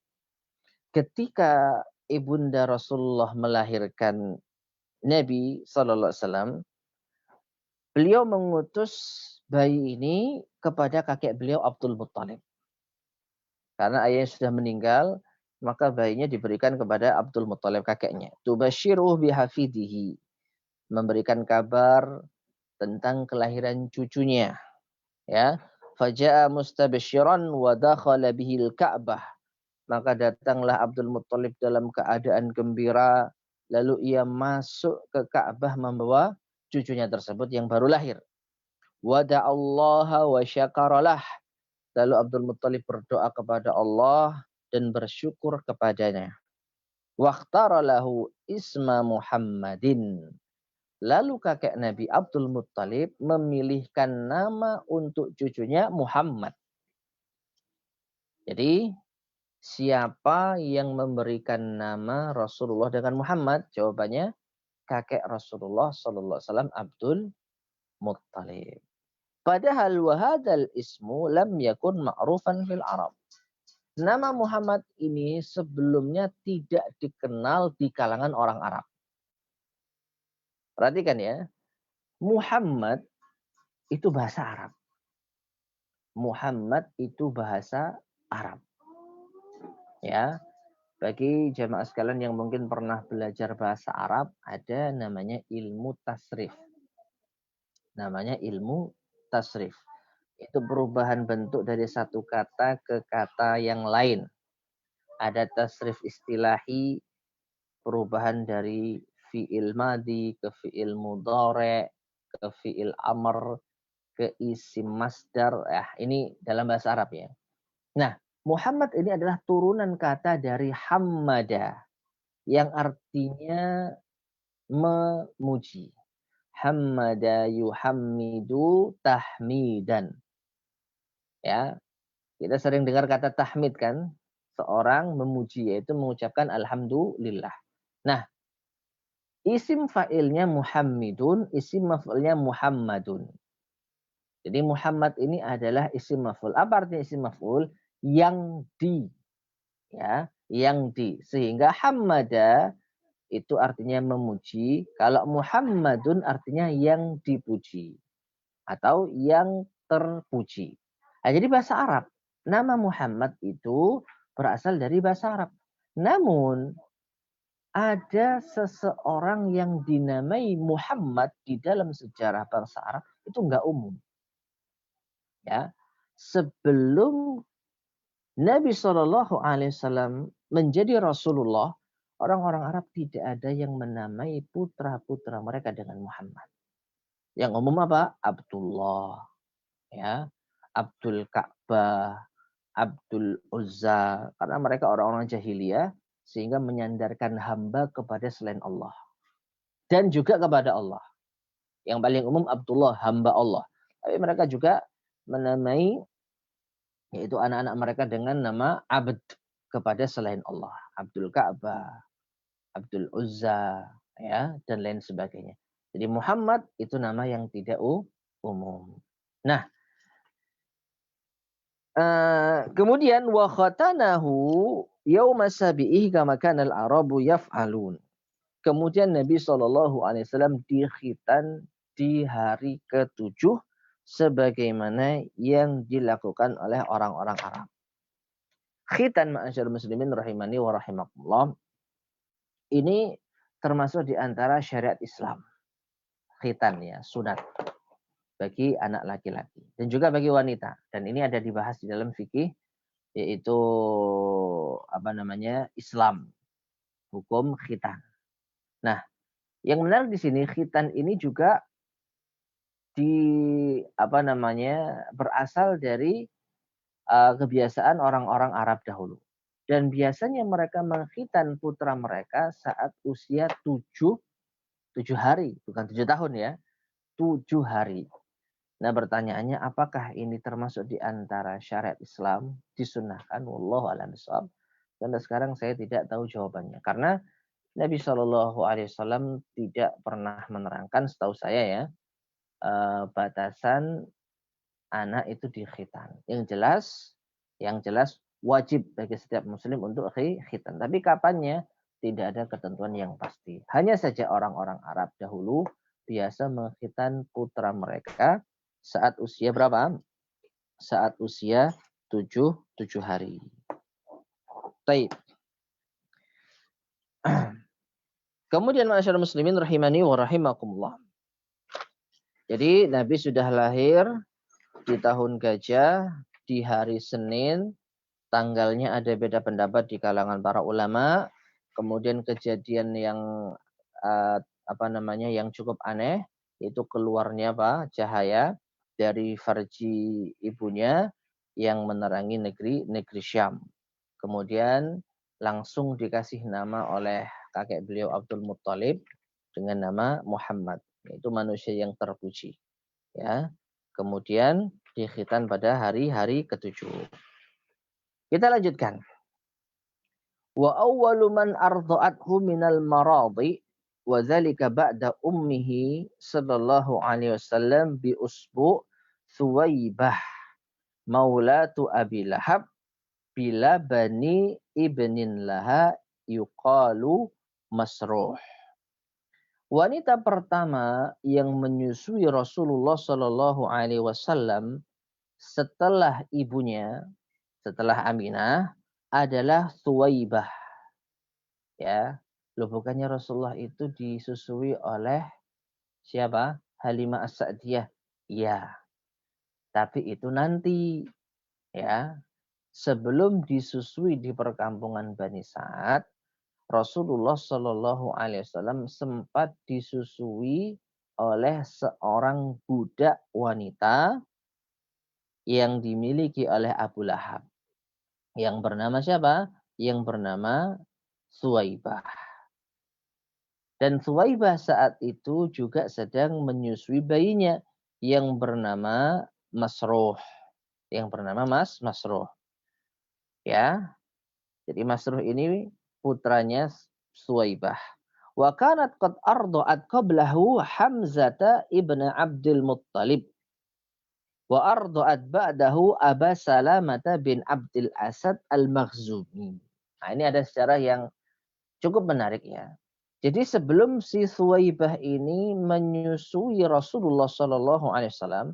Ketika ibunda Rasulullah melahirkan Nabi sallallahu alaihi wasallam, beliau mengutus bayi ini kepada kakek beliau Abdul Muttalib. Karena ayahnya sudah meninggal, maka bayinya diberikan kepada Abdul Muttalib kakeknya. Tubashiruh bihafidihi. Memberikan kabar tentang kelahiran cucunya. Ya. Faja'a mustabshiran wa dakhala bihil Ka'bah. Maka datanglah Abdul Muttalib dalam keadaan gembira. Lalu ia masuk ke Ka'bah membawa cucunya tersebut yang baru lahir. Wada'allaha wa syakaralah. Lalu Abdul Muttalib berdoa kepada Allah dan bersyukur kepadanya. Wakhtara lahu isma Muhammadin. Lalu kakek Nabi Abdul Muttalib memilihkan nama untuk cucunya Muhammad. Jadi siapa yang memberikan nama Rasulullah dengan Muhammad? Jawabannya kakek Rasulullah sallallahu alaihi wasallam Abdul Muttalib. Padahal wahadal ismu lam yakun ma'rufan fil Arab. Nama Muhammad ini sebelumnya tidak dikenal di kalangan orang Arab. Perhatikan ya, Muhammad itu bahasa Arab. Muhammad itu bahasa Arab. Ya, bagi jamaah sekalian yang mungkin pernah belajar bahasa Arab, ada namanya ilmu tasrif. Namanya ilmu tasrif. Itu perubahan bentuk dari satu kata ke kata yang lain. Ada tasrif istilahi, perubahan dari fi'il madi ke fi'il mudhari, ke fi'il amr, ke isim masdar. Ini dalam bahasa Arab ya. Nah, Muhammad ini adalah turunan kata dari hammada yang artinya memuji. Hammada yuhammidu tahmidan. Ya, kita sering dengar kata tahmid kan? Seorang memuji yaitu mengucapkan alhamdulillah. Nah, isim fa'ilnya Muhammidun, isim maf'ulnya Muhammadun. Jadi Muhammad ini adalah isim maf'ul. Apa artinya isim maf'ul? Yang di. Ya, yang di. Sehingga hammada itu artinya memuji. Kalau Muhammadun artinya yang dipuji. Atau yang terpuji. Nah, jadi bahasa Arab. Nama Muhammad itu berasal dari bahasa Arab. Namun ada seseorang yang dinamai Muhammad di dalam sejarah bangsa Arab itu enggak umum. Ya, sebelum Nabi SAW menjadi Rasulullah, orang-orang Arab tidak ada yang menamai putra-putra mereka dengan Muhammad. Yang umum apa? Abdullah, ya, Abdul Ka'bah, Abdul Uzza, karena mereka orang-orang jahiliyah sehingga menyandarkan hamba kepada selain Allah dan juga kepada Allah. Yang paling umum Abdullah, hamba Allah. Tapi mereka juga menamai yaitu anak-anak mereka dengan nama abd kepada selain Allah. Abdul Ka'bah, Abdul Uzza, ya, dan lain sebagainya. Jadi Muhammad itu nama yang tidak umum. Nah, kemudian wa khatanahu yauma sabiih kama kana al-arabu yaf'alun. Kemudian Nabi SAW dikhitan di hari ke-7 sebagaimana yang dilakukan oleh orang-orang Arab. Khitan ma'asyarul muslimin rahimani wa rahimakumullah. Ini termasuk di antara syariat Islam. Khitan ya, sunat bagi anak laki-laki dan juga bagi wanita. Dan ini ada dibahas di dalam fikih yaitu Islam, hukum khitan. Nah, yang menarik di sini khitan ini juga berasal dari kebiasaan orang-orang Arab dahulu. Dan biasanya mereka mengkhitan putra mereka saat usia 7 hari, bukan 7 tahun ya, 7 hari. Nah, pertanyaannya apakah ini termasuk di antara syariat Islam disunnahkan? Wallahu a'lam bishawab. Dan sekarang saya tidak tahu jawabannya karena Nabi SAW tidak pernah menerangkan, setahu saya ya, batasan anak itu dikhitan. Yang jelas wajib bagi setiap muslim untuk khitan. Tapi kapannya tidak ada ketentuan yang pasti. Hanya saja orang-orang Arab dahulu biasa mengkhitan putra mereka saat usia berapa? Saat usia 7 hari. Baik. Kemudian ma'asyarul muslimin rahimani wa rahimakumullah. Jadi Nabi sudah lahir di tahun gajah di hari Senin. Tanggalnya ada beda pendapat di kalangan para ulama. Kemudian kejadian yang yang cukup aneh itu keluarnya apa? Cahaya dari farji ibunya yang menerangi negeri Syam. Kemudian langsung dikasih nama oleh kakek beliau Abdul Muttalib dengan nama Muhammad, yaitu manusia yang terpuji. Ya. Kemudian dikhitan pada hari-hari ketujuh. Kita lanjutkan. Wa awwalu man arda'athu minal maradi wa dzalika ba'da ummihi sallallahu alaihi wasallam bi usbu Suwaibah maulatu Abi Lahab bila bani ibnin laha yuqalu Masruh. Wanita pertama yang menyusui Rasulullah Shallallahu Alaihi Wasallam setelah ibunya, setelah Aminah, adalah Suwaibah. Ya, loh bukannya Rasulullah itu disusui oleh siapa? Halimah As-Sa'diyah. Ya, tapi itu nanti, ya. Sebelum disusui di perkampungan Bani Sa'ad, Rasulullah Shallallahu Alaihi Wasallam sempat disusui oleh seorang budak wanita yang dimiliki oleh Abu Lahab. Yang bernama siapa? Yang bernama Suwaibah. Dan Suwaibah saat itu juga sedang menyusui bayinya yang bernama Masruh. Yang bernama Masruh. Ya. Jadi Masruh ini putranya Suwaibah. Wa kanat qad arda'at qablahu Hamzata ibn Abdul Muttalib. Wa arda'at ba'dahu Aba Salamata bin Abdul Asad al-Makhzumi. Nah, ini ada sejarah yang cukup menarik ya. Jadi sebelum si Suwaibah ini menyusui Rasulullah Shallallahu Alaihi Wasallam,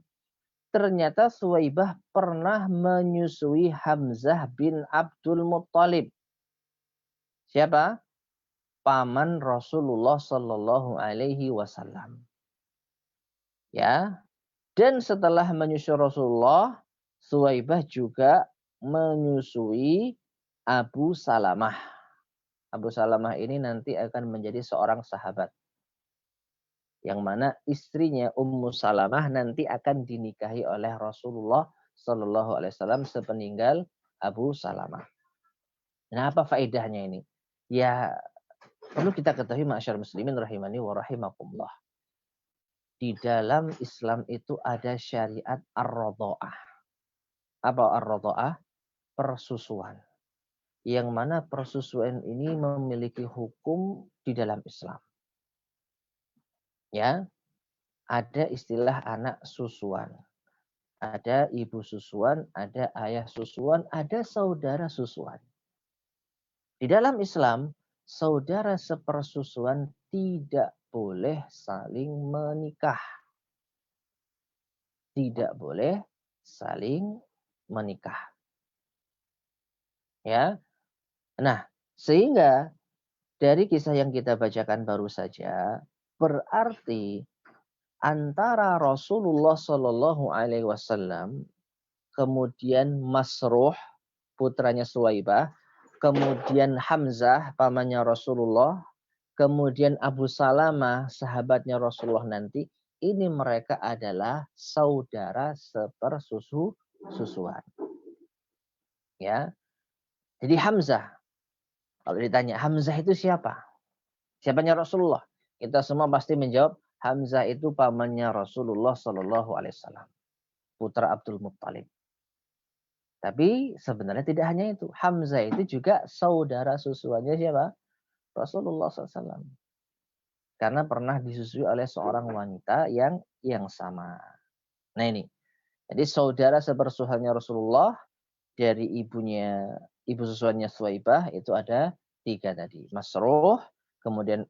ternyata Suwaibah pernah menyusui Hamzah bin Abdul Muttalib. Siapa? Paman Rasulullah Shallallahu Alaihi Wasallam. Ya, dan setelah menyusui Rasulullah, Suwaibah juga menyusui Abu Salamah. Abu Salamah ini nanti akan menjadi seorang sahabat. Yang mana istrinya Ummu Salamah nanti akan dinikahi oleh Rasulullah Shallallahu Alaihi Wasallam sepeninggal Abu Salamah. Nah, apa faedahnya ini? Ya, perlu kita ketahui ma'asyar muslimin rahimani wa rahimakumullah. Di dalam Islam itu ada syariat ar-radha'ah. Apa ar-radha'ah? Persusuan. Yang mana persusuan ini memiliki hukum di dalam Islam. Ya, ada istilah anak susuan. Ada ibu susuan, ada ayah susuan, ada saudara susuan. Di dalam Islam, saudara sepersusuan tidak boleh saling menikah. Tidak boleh saling menikah. Ya. Nah, sehingga dari kisah yang kita bacakan baru saja, berarti antara Rasulullah Shallallahu Alaihi Wasallam, kemudian Masruh, putranya Suwaibah, kemudian Hamzah, pamannya Rasulullah, kemudian Abu Salamah, sahabatnya Rasulullah nanti, ini mereka adalah saudara sepersusuan. Ya. Jadi Hamzah, kalau ditanya Hamzah itu siapa? Siapanya Rasulullah? Kita semua pasti menjawab Hamzah itu pamannya Rasulullah Shallallahu Alaihi Wasallam, putra Abdul Muttalib. Tapi sebenarnya tidak hanya itu. Hamzah itu juga saudara susuannya siapa? Rasulullah SAW. Karena pernah disusui oleh seorang wanita yang sama. Nah ini. Jadi saudara sepersusuannya Rasulullah dari ibu susuannya Suwaibah itu ada 3 tadi. Masruh, kemudian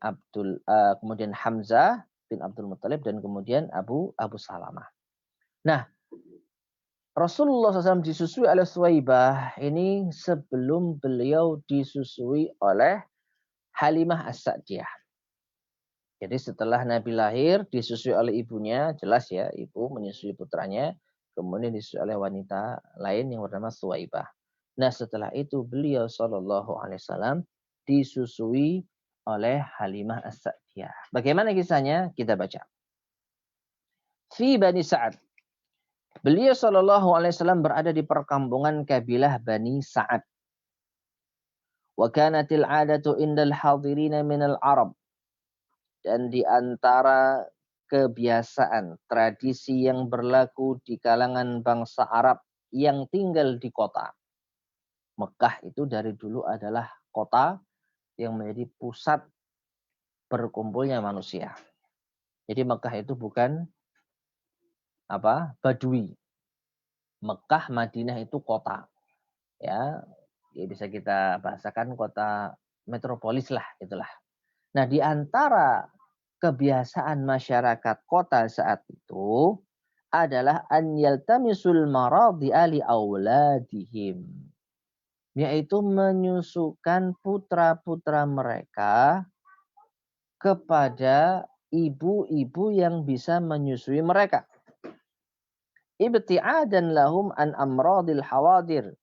kemudian Hamzah bin Abdul Muttalib, dan kemudian Abu Salamah. Nah, Rasulullah SAW disusui oleh Suwaibah ini sebelum beliau disusui oleh Halimah As-Sa'diyah. Jadi setelah Nabi lahir disusui oleh ibunya, jelas ya, ibu menyusui putranya, kemudian disusui oleh wanita lain yang bernama Suwaibah. Nah, setelah itu beliau Shallallahu Alaihi Wasallam disusui oleh Halimah As-Sa'diyah. Bagaimana kisahnya? Kita baca. fi Bani Sa'ad. Beliau sallallahu alaihi wasallam berada di perkampungan kabilah Bani Sa'ad. Wa kanatil 'adatu indal hadirina minal Arab. Dan di antara kebiasaan, tradisi yang berlaku di kalangan bangsa Arab yang tinggal di kota. Mekah itu dari dulu adalah kota yang menjadi pusat berkumpulnya manusia. Jadi Mekah itu bukan Badui. Mekah, Madinah itu kota. Ya, bisa kita bahasakan kota metropolis lah, itulah. Nah, di antara kebiasaan masyarakat kota saat itu adalah an yaltamisul maradi ali auladihim, yaitu menyusukan putra-putra mereka kepada ibu-ibu yang bisa menyusui mereka. Ibti'adan lahum an amradil hawadir,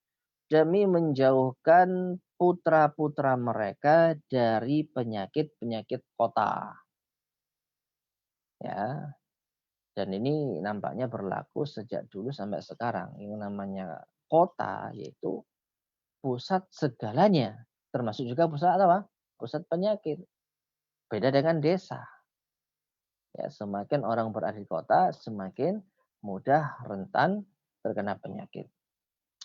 demi menjauhkan putra-putra mereka dari penyakit-penyakit kota. Ya. Dan ini nampaknya berlaku sejak dulu sampai sekarang. Yang namanya kota yaitu pusat segalanya, termasuk juga pusat apa? Pusat penyakit. Beda dengan desa. Ya, semakin orang berada di kota, semakin mudah rentan terkena penyakit.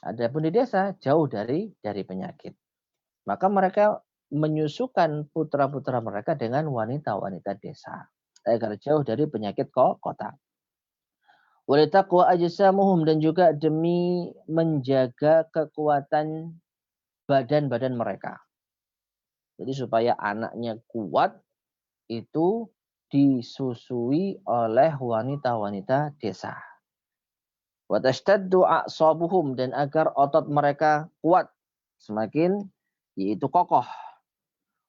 Adapun di desa jauh dari penyakit. Maka mereka menyusukan putra-putra mereka dengan wanita-wanita desa agar jauh dari penyakit kota. Walitaqwa ajsamuhum, dan juga demi menjaga kekuatan badan-badan mereka. Jadi supaya anaknya kuat itu disusui oleh wanita-wanita desa. Wa tashtaddu a'sabuhum, dan agar otot mereka kuat, semakin yaitu kokoh.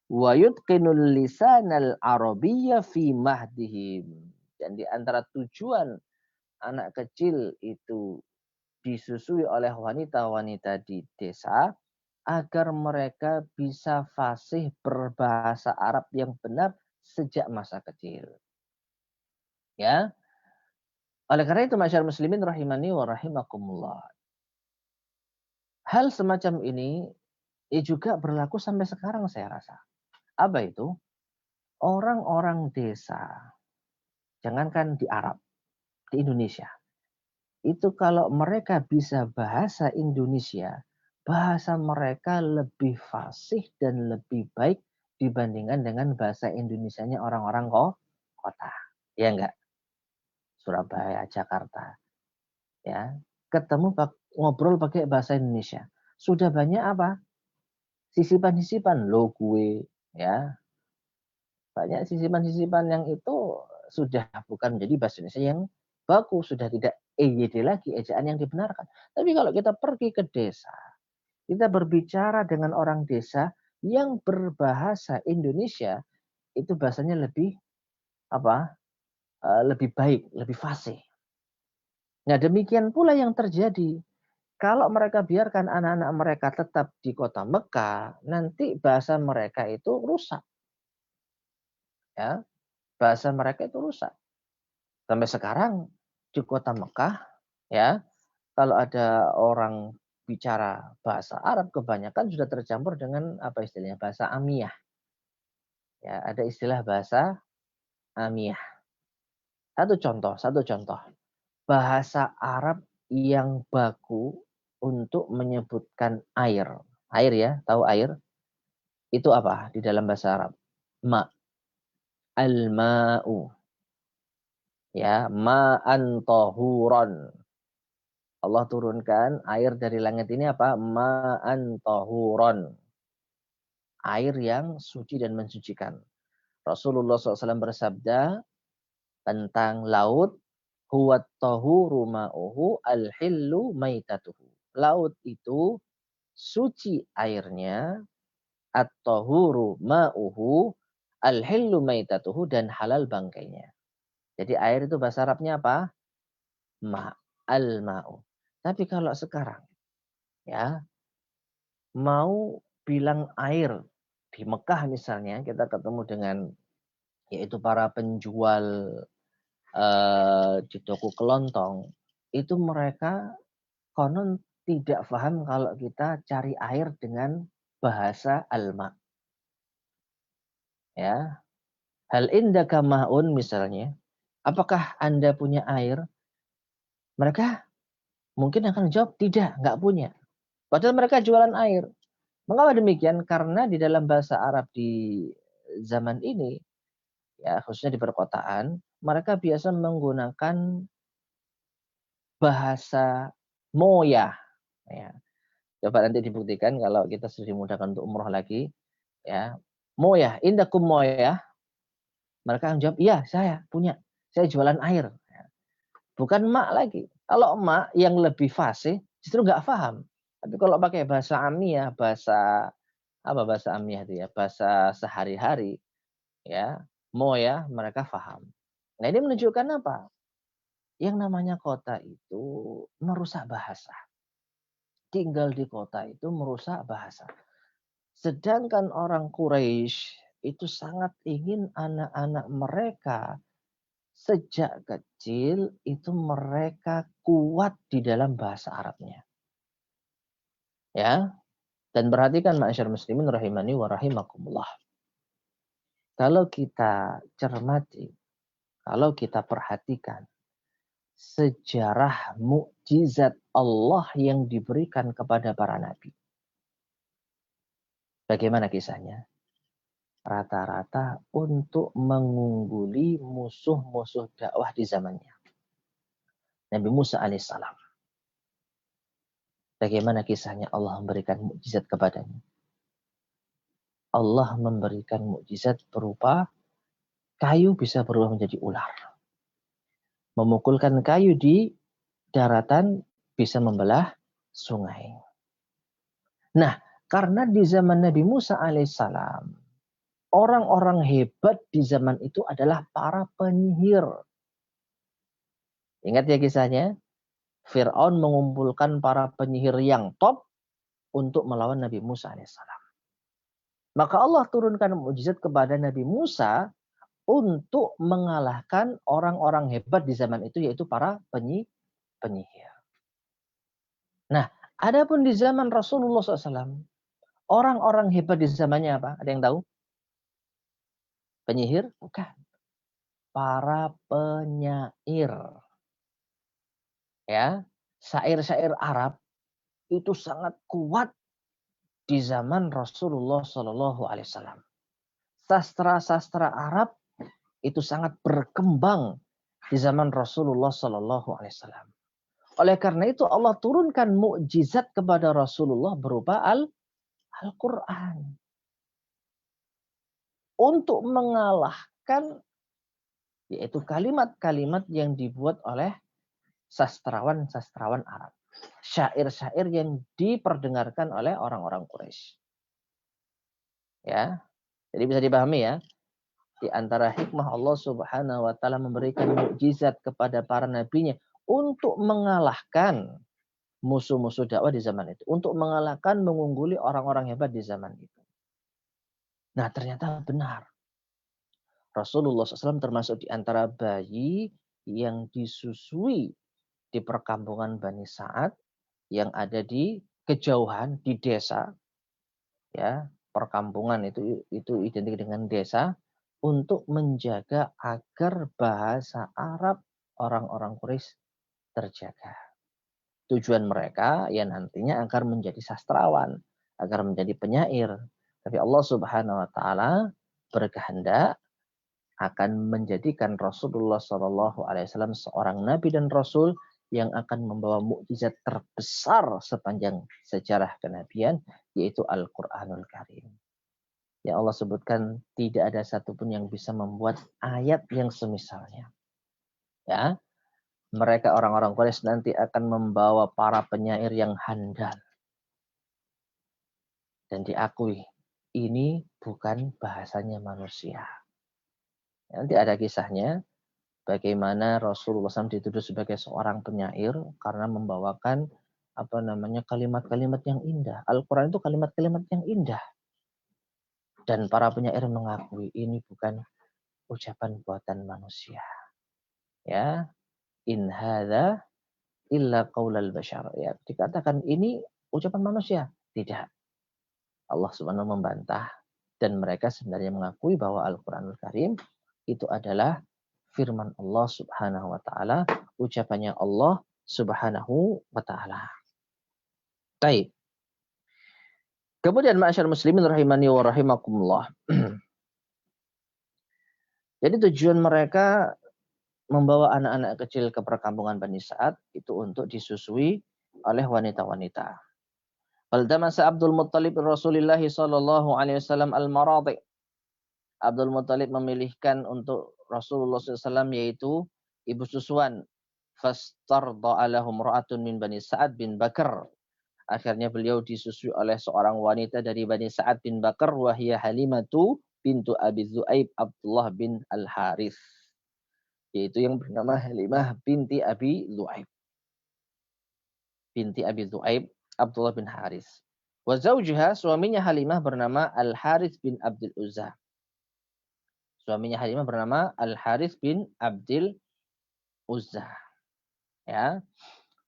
Wa yutqinul lisanal arabiyya fi mahdihim, dan di antara tujuan anak kecil itu disusui oleh wanita-wanita di desa agar mereka bisa fasih berbahasa Arab yang benar sejak masa kecil. Ya. Oleh karena itu masyarakat muslimin rahimani wa rahimakumullah. Hal semacam ini juga berlaku sampai sekarang saya rasa. Apa itu? Orang-orang desa, jangankan di Arab, di Indonesia, itu kalau mereka bisa bahasa Indonesia, bahasa mereka lebih fasih dan lebih baik dibandingkan dengan bahasa Indonesianya orang-orang kota. Ya enggak? Surabaya, Jakarta. Ya, ketemu ngobrol pakai bahasa Indonesia. Sudah banyak apa? Sisipan-sisipan lo gue, ya. Banyak sisipan-sisipan yang itu sudah bukan menjadi bahasa Indonesia yang baku, sudah tidak EYD lagi, ejaan yang dibenarkan. Tapi kalau kita pergi ke desa, kita berbicara dengan orang desa yang berbahasa Indonesia, itu bahasanya lebih lebih baik, lebih fasih. Nah, demikian pula yang terjadi. Kalau mereka biarkan anak-anak mereka tetap di kota Mekah, nanti bahasa mereka itu rusak. Ya, bahasa mereka itu rusak. Sampai sekarang di kota Mekah, ya, kalau ada orang bicara bahasa Arab, kebanyakan sudah tercampur dengan apa istilahnya, bahasa Amiyah. Ya, ada istilah bahasa Amiyah. Satu contoh. Bahasa Arab yang baku untuk menyebutkan air. Air ya, tahu air? Itu apa di dalam bahasa Arab? Ma. Al-ma'u. Ya, ma'an tahuran. Allah turunkan air dari langit ini apa? Ma'an tahuran. Air yang suci dan mensucikan. Rasulullah SAW bersabda tentang laut, huwat tahuru ma'uhu al-hillu maitatuhu. Laut itu suci airnya, at-tahuru ma'uhu al-hillu maitatuhu, dan halal bangkainya. Jadi air itu bahasa Arabnya apa? Ma, al-ma'u. Tapi kalau sekarang, ya, mau bilang air di Mekah misalnya, kita ketemu dengan yaitu para penjual di toko kelontong, itu mereka konon tidak paham kalau kita cari air dengan bahasa alma. Ya, hal indaka ma'un misalnya, apakah Anda punya air? Mereka mungkin akan jawab tidak, nggak punya. Padahal mereka jualan air. Mengapa demikian? Karena di dalam bahasa Arab di zaman ini, ya khususnya di perkotaan, mereka biasa menggunakan bahasa moya. Ya. Coba nanti dibuktikan kalau kita sudah dimudahkan untuk umroh lagi. Ya, moya, indakum moya. Mereka akan jawab, iya saya punya, saya jualan air. Ya. Bukan emak lagi. Kalau emak yang lebih fasih, justru nggak paham. Tapi kalau pakai bahasa amiyah, bahasa apa bahasa amiyah itu ya, bahasa sehari-hari, ya, moya mereka paham. Nah ini menunjukkan apa? Yang namanya kota itu merusak bahasa. Tinggal di kota itu merusak bahasa. Sedangkan orang Quraisy itu sangat ingin anak-anak mereka sejak kecil itu mereka kuat di dalam bahasa Arabnya. Ya. Dan perhatikan ma'asyar muslimin rahimani wa rahimakumullah. Kalau kita cermati, kalau kita perhatikan sejarah mukjizat Allah yang diberikan kepada para nabi. Bagaimana kisahnya? Rata-rata untuk mengungguli musuh-musuh dakwah di zamannya. Nabi Musa alaihissalam. Bagaimana kisahnya Allah memberikan mukjizat kepadanya? Allah memberikan mukjizat berupa kayu bisa berubah menjadi ular. Memukulkan kayu di daratan bisa membelah sungai. Nah, karena di zaman Nabi Musa alaihissalam, orang-orang hebat di zaman itu adalah para penyihir. Ingat ya kisahnya? Fir'aun mengumpulkan para penyihir yang top untuk melawan Nabi Musa alaihissalam. Maka Allah turunkan mukjizat kepada Nabi Musa untuk mengalahkan orang-orang hebat di zaman itu, yaitu para penyihir. Nah, adapun di zaman Rasulullah SAW, orang-orang hebat di zamannya apa? Ada yang tahu? Penyihir? Bukan. Para penyair. Ya, syair-syair Arab itu sangat kuat di zaman Rasulullah SAW. Sastra-sastra Arab itu sangat berkembang di zaman Rasulullah SAW. Oleh karena itu Allah turunkan mukjizat kepada Rasulullah berupa Al-Quran. Untuk mengalahkan yaitu kalimat-kalimat yang dibuat oleh sastrawan-sastrawan Arab. Syair-syair yang diperdengarkan oleh orang-orang Quraisy. Ya. Jadi bisa dipahami ya. Di antara hikmah Allah Subhanahu wa taala memberikan mukjizat kepada para nabinya untuk mengalahkan musuh-musuh dakwah di zaman itu, untuk mengalahkan, mengungguli orang-orang hebat di zaman itu. Nah, ternyata benar. Rasulullah SAW termasuk di antara bayi yang disusui di perkampungan Bani Sa'ad yang ada di kejauhan di desa, ya, perkampungan itu identik dengan desa, untuk menjaga agar bahasa Arab orang-orang Quraisy terjaga. Tujuan mereka ya nantinya agar menjadi sastrawan, agar menjadi penyair. Tapi Allah Subhanahu wa taala berkehendak akan menjadikan Rasulullah SAW seorang nabi dan rasul yang akan membawa mukjizat terbesar sepanjang sejarah kenabian, yaitu Al-Qur'anul Karim. Ya Allah sebutkan tidak ada satupun yang bisa membuat ayat yang semisalnya. Ya, mereka orang-orang Quraisy nanti akan membawa para penyair yang handal. Dan diakui, ini bukan bahasanya manusia. Nanti ada kisahnya, bagaimana Rasulullah SAW dituduh sebagai seorang penyair karena membawakan kalimat-kalimat yang indah. Al-Quran itu kalimat-kalimat yang indah. Dan para penyair mengakui ini bukan ucapan buatan manusia. Ya, in hadza illa qaulal bashar. Ya, dikatakan ini ucapan manusia. Tidak. Allah Subhanahu membantah dan mereka sebenarnya mengakui bahwa Al-Qur'anul Karim itu adalah firman Allah Subhanahu wa taala, ucapannya Allah Subhanahu wa taala. Baik. Kemudian ma'asyar muslimin rahimani wa rahimakumullah. Jadi tujuan mereka membawa anak-anak kecil ke perkampungan Bani Sa'ad itu untuk disusui oleh wanita-wanita. Faltamasa Abdul Muttalib Rasulullah sallallahu alaihi wasallam al-maradi. Abdul Muttalib memilihkan untuk Rasulullah SAW yaitu ibu susuan. Fastarda'a lahum ra'atun min Bani Sa'ad bin Bakar. Akhirnya beliau disusui oleh seorang wanita dari Bani Sa'ad bin Bakar, wahia Halimatu bintu Abi Zu'aib Abdullah bin Al-Harith. Yaitu yang bernama Halimah binti Abi Zu'aib. Binti Abi Zu'aib Abdullah bin Harith. Wa zawjuha, suaminya Halimah bernama Al-Harith bin Abdul Uzza. Suaminya Halimah bernama Al-Harith bin Abdul Uzza. Ya.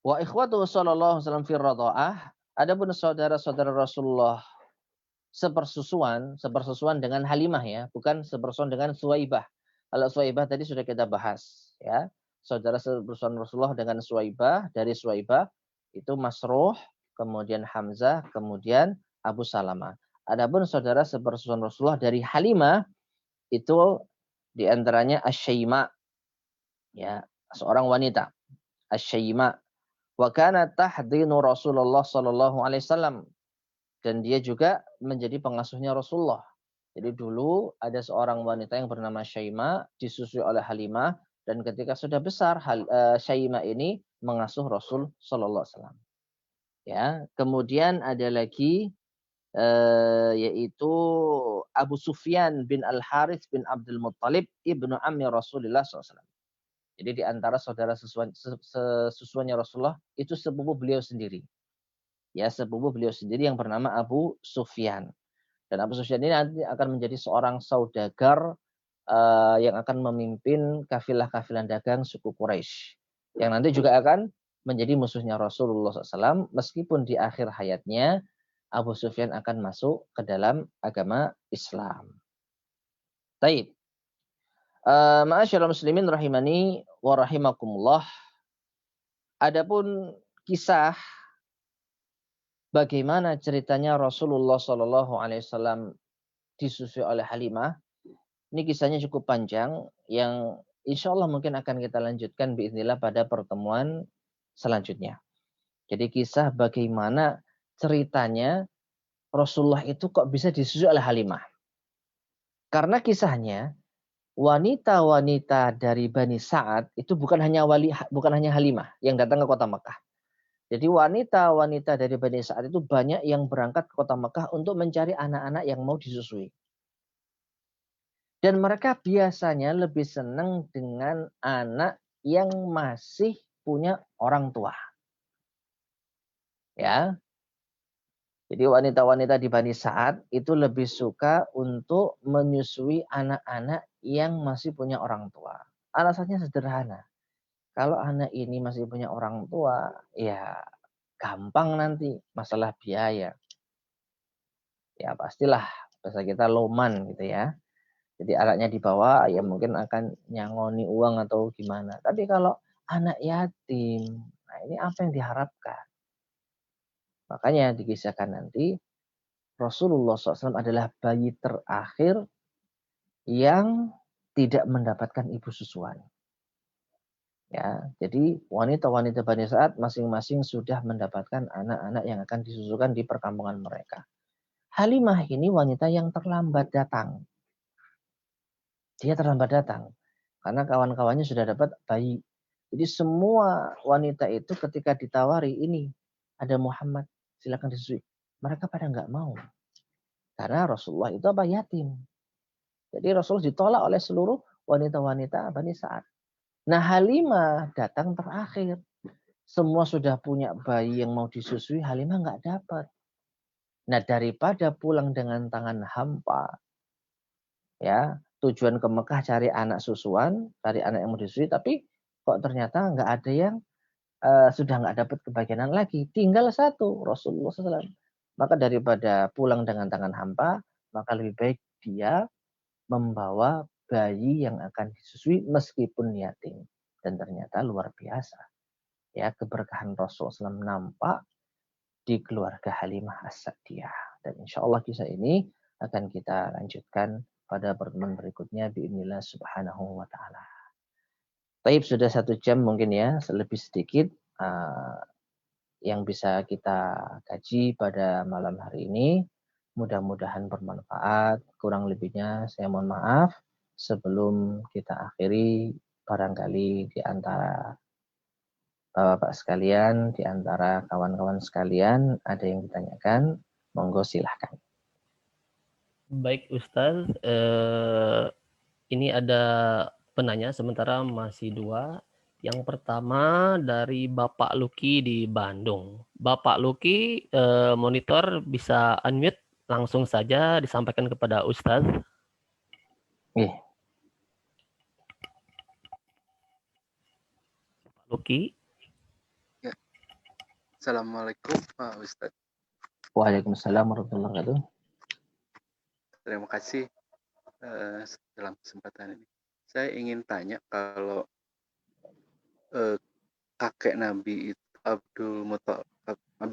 Wa ikhwatu sallallahu alaihi wasallam fi radha'ah. Adapun saudara-saudara Rasulullah sepersusuan dengan Halimah ya, bukan sepersusuan dengan Suwaibah. Kalau Suwaibah tadi sudah kita bahas ya. Saudara sepersusuan Rasulullah dengan Suwaibah, dari Suwaibah itu Masruh, kemudian Hamzah, kemudian Abu Salamah. Adapun saudara sepersusuan Rasulullah dari Halimah itu diantaranya Asy-Syaima, ya, seorang wanita. Asy-Syaima. Wa kana tahdinu Rasulullah sallallahu alaihi wasallam, dan dia juga menjadi pengasuhnya Rasulullah. Jadi dulu ada seorang wanita yang bernama Syaima disusui oleh Halimah, dan ketika sudah besar Syaima ini mengasuh Rasul sallallahu alaihi wasallam. Ya, kemudian ada lagi yaitu Abu Sufyan bin Al-Harith bin Abdul Muttalib ibnu ammi Rasulullah SAW. Jadi di antara saudara sesusuannya Rasulullah itu sepupu beliau sendiri. Ya, sepupu beliau sendiri yang bernama Abu Sufyan. Dan Abu Sufyan ini nanti akan menjadi seorang saudagar yang akan memimpin kafilah-kafilah dagang suku Quraisy. Yang nanti juga akan menjadi musuhnya Rasulullah SAW, meskipun di akhir hayatnya Abu Sufyan akan masuk ke dalam agama Islam. Taib. Ma'asyiral muslimin rahimani wa rahimakumullah. Adapun kisah bagaimana ceritanya Rasulullah sallallahu alaihi wasallam disusui oleh Halimah, ini kisahnya cukup panjang yang insyaallah mungkin akan kita lanjutkan biiznillah pada pertemuan selanjutnya. Jadi kisah bagaimana ceritanya Rasulullah itu kok bisa disusui oleh Halimah. Karena kisahnya wanita-wanita dari Bani Sa'ad itu bukan hanya Halimah yang datang ke kota Mekah. Jadi wanita-wanita dari Bani Sa'ad itu banyak yang berangkat ke kota Mekah untuk mencari anak-anak yang mau disusui. Dan mereka biasanya lebih senang dengan anak yang masih punya orang tua. Ya. Jadi wanita-wanita di Bani Sa'ad itu lebih suka untuk menyusui anak-anak yang masih punya orang tua. Alasannya sederhana. Kalau anak ini masih punya orang tua, ya gampang nanti masalah biaya. Ya pastilah bahasa kita loman gitu ya. Jadi anaknya dibawa ya mungkin akan nyangoni uang atau gimana. Tapi kalau anak yatim, nah ini apa yang diharapkan? Makanya dikisahkan nanti Rasulullah SAW adalah bayi terakhir yang tidak mendapatkan ibu susuan. Ya, jadi wanita-wanita Bani Sa'ad masing-masing sudah mendapatkan anak-anak yang akan disusukan di perkampungan mereka. Halimah ini wanita yang terlambat datang. Dia terlambat datang karena kawan-kawannya sudah dapat bayi. Jadi semua wanita itu ketika ditawari, ini ada Muhammad, silakan disusui. Mereka pada nggak mau. Karena Rasulullah itu apa? Yatim. Jadi Rasulullah ditolak oleh seluruh wanita-wanita Bani Sa'ad. Nah Halimah datang terakhir. Semua sudah punya bayi yang mau disusui, Halimah nggak dapat. Nah daripada pulang dengan tangan hampa, ya tujuan ke Mekah cari anak susuan, cari anak yang mau disusui, tapi kok ternyata nggak ada yang sudah nggak dapat kebahagiaan lagi, tinggal satu, Rasulullah SAW. Maka daripada pulang dengan tangan hampa, maka lebih baik dia membawa bayi yang akan disusui meskipun yatim. Dan ternyata luar biasa. Ya, keberkahan Rasulullah SAW nampak di keluarga Halimah As-Sa'diyah. Dan insya Allah kisah ini akan kita lanjutkan pada pertemuan berikutnya biidznillah subhanahu wa ta'ala. Taib sudah 1 jam mungkin ya, lebih sedikit yang bisa kita kaji pada malam hari ini. Mudah-mudahan bermanfaat. Kurang lebihnya saya mohon maaf. Sebelum kita akhiri, barangkali di antara Bapak sekalian, di antara kawan-kawan sekalian, ada yang ditanyakan, monggo silahkan. Baik Ustaz, ini ada penanya sementara masih 2. Yang pertama dari Bapak Luki di Bandung. Bapak Luki, monitor bisa unmute, langsung saja disampaikan kepada Ustaz. Bapak Luki. Ya. Assalamualaikum Pak Ustadz. Waalaikumsalam warahmatullahi wabarakatuh. Terima kasih dalam kesempatan ini. Saya ingin tanya kalau kakek Nabi itu Abdul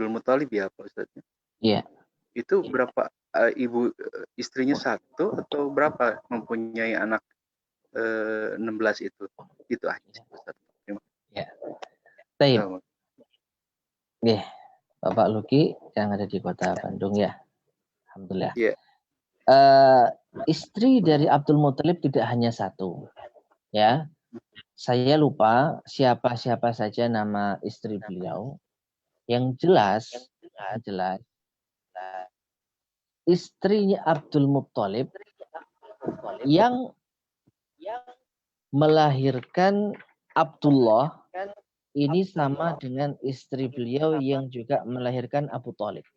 Muthalib ya Pak Ustadz? Iya. Itu berapa istrinya 1 atau berapa mempunyai anak 16 itu? Itu aja Ustadz. Terima kasih. Ya. Baik. Bapak Luki yang ada di kota Bandung ya. Alhamdulillah. Yeah. Istri dari Abdul Muthalib tidak hanya 1. Ya. Saya lupa siapa-siapa saja nama istri beliau. Yang jelas istrinya Abdul Muthalib yang melahirkan Abdullah ini sama dengan istri beliau yang juga melahirkan Abu Thalib.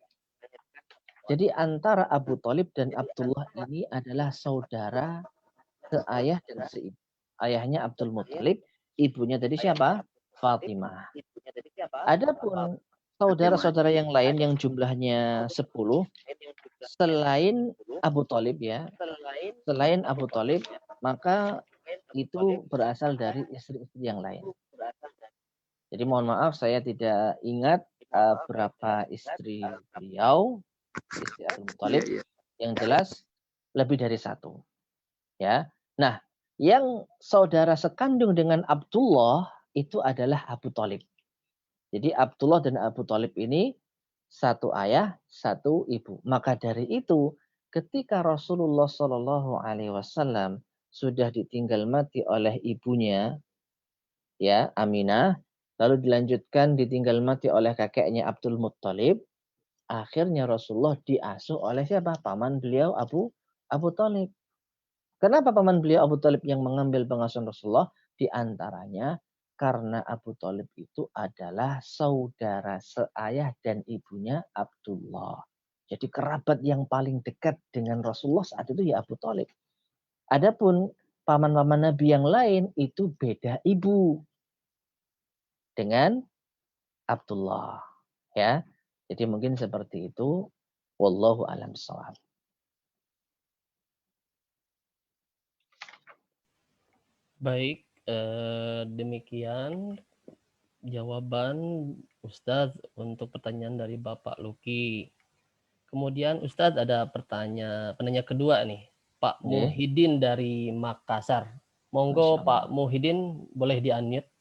Jadi antara Abu Thalib dan Abdullah ini adalah saudara seayah dan seibu. Ayahnya Abdul Muthalib, ibunya tadi siapa? Fatimah. Adapun saudara-saudara yang lain yang jumlahnya 10 selain Abu Thalib ya. Selain Abu Thalib, maka itu berasal dari istri-istri yang lain. Jadi mohon maaf saya tidak ingat berapa istri beliau, istri Abdul Muthalib. Yang jelas lebih dari 1. Ya. Nah, yang saudara sekandung dengan Abdullah itu adalah Abu Thalib. Jadi Abdullah dan Abu Thalib ini 1 ayah, 1 ibu. Maka dari itu, ketika Rasulullah SAW sudah ditinggal mati oleh ibunya, ya Aminah, lalu dilanjutkan ditinggal mati oleh kakeknya Abdul Muthalib, akhirnya Rasulullah diasuh oleh siapa? Paman beliau Abu Thalib. Kenapa paman beliau Abu Thalib yang mengambil pengasuhan Rasulullah? Di antaranya karena Abu Thalib itu adalah saudara seayah dan ibunya Abdullah. Jadi kerabat yang paling dekat dengan Rasulullah saat itu ya Abu Thalib. Adapun paman-paman Nabi yang lain itu beda ibu dengan Abdullah. Ya, jadi mungkin seperti itu. Wallahu a'lam bishawab. Baik, demikian jawaban Ustadz untuk pertanyaan dari Bapak Luki. Kemudian Ustadz ada penanya kedua nih, Pak Muhyiddin dari Makassar. Monggo Pak Muhyiddin boleh di-unmute.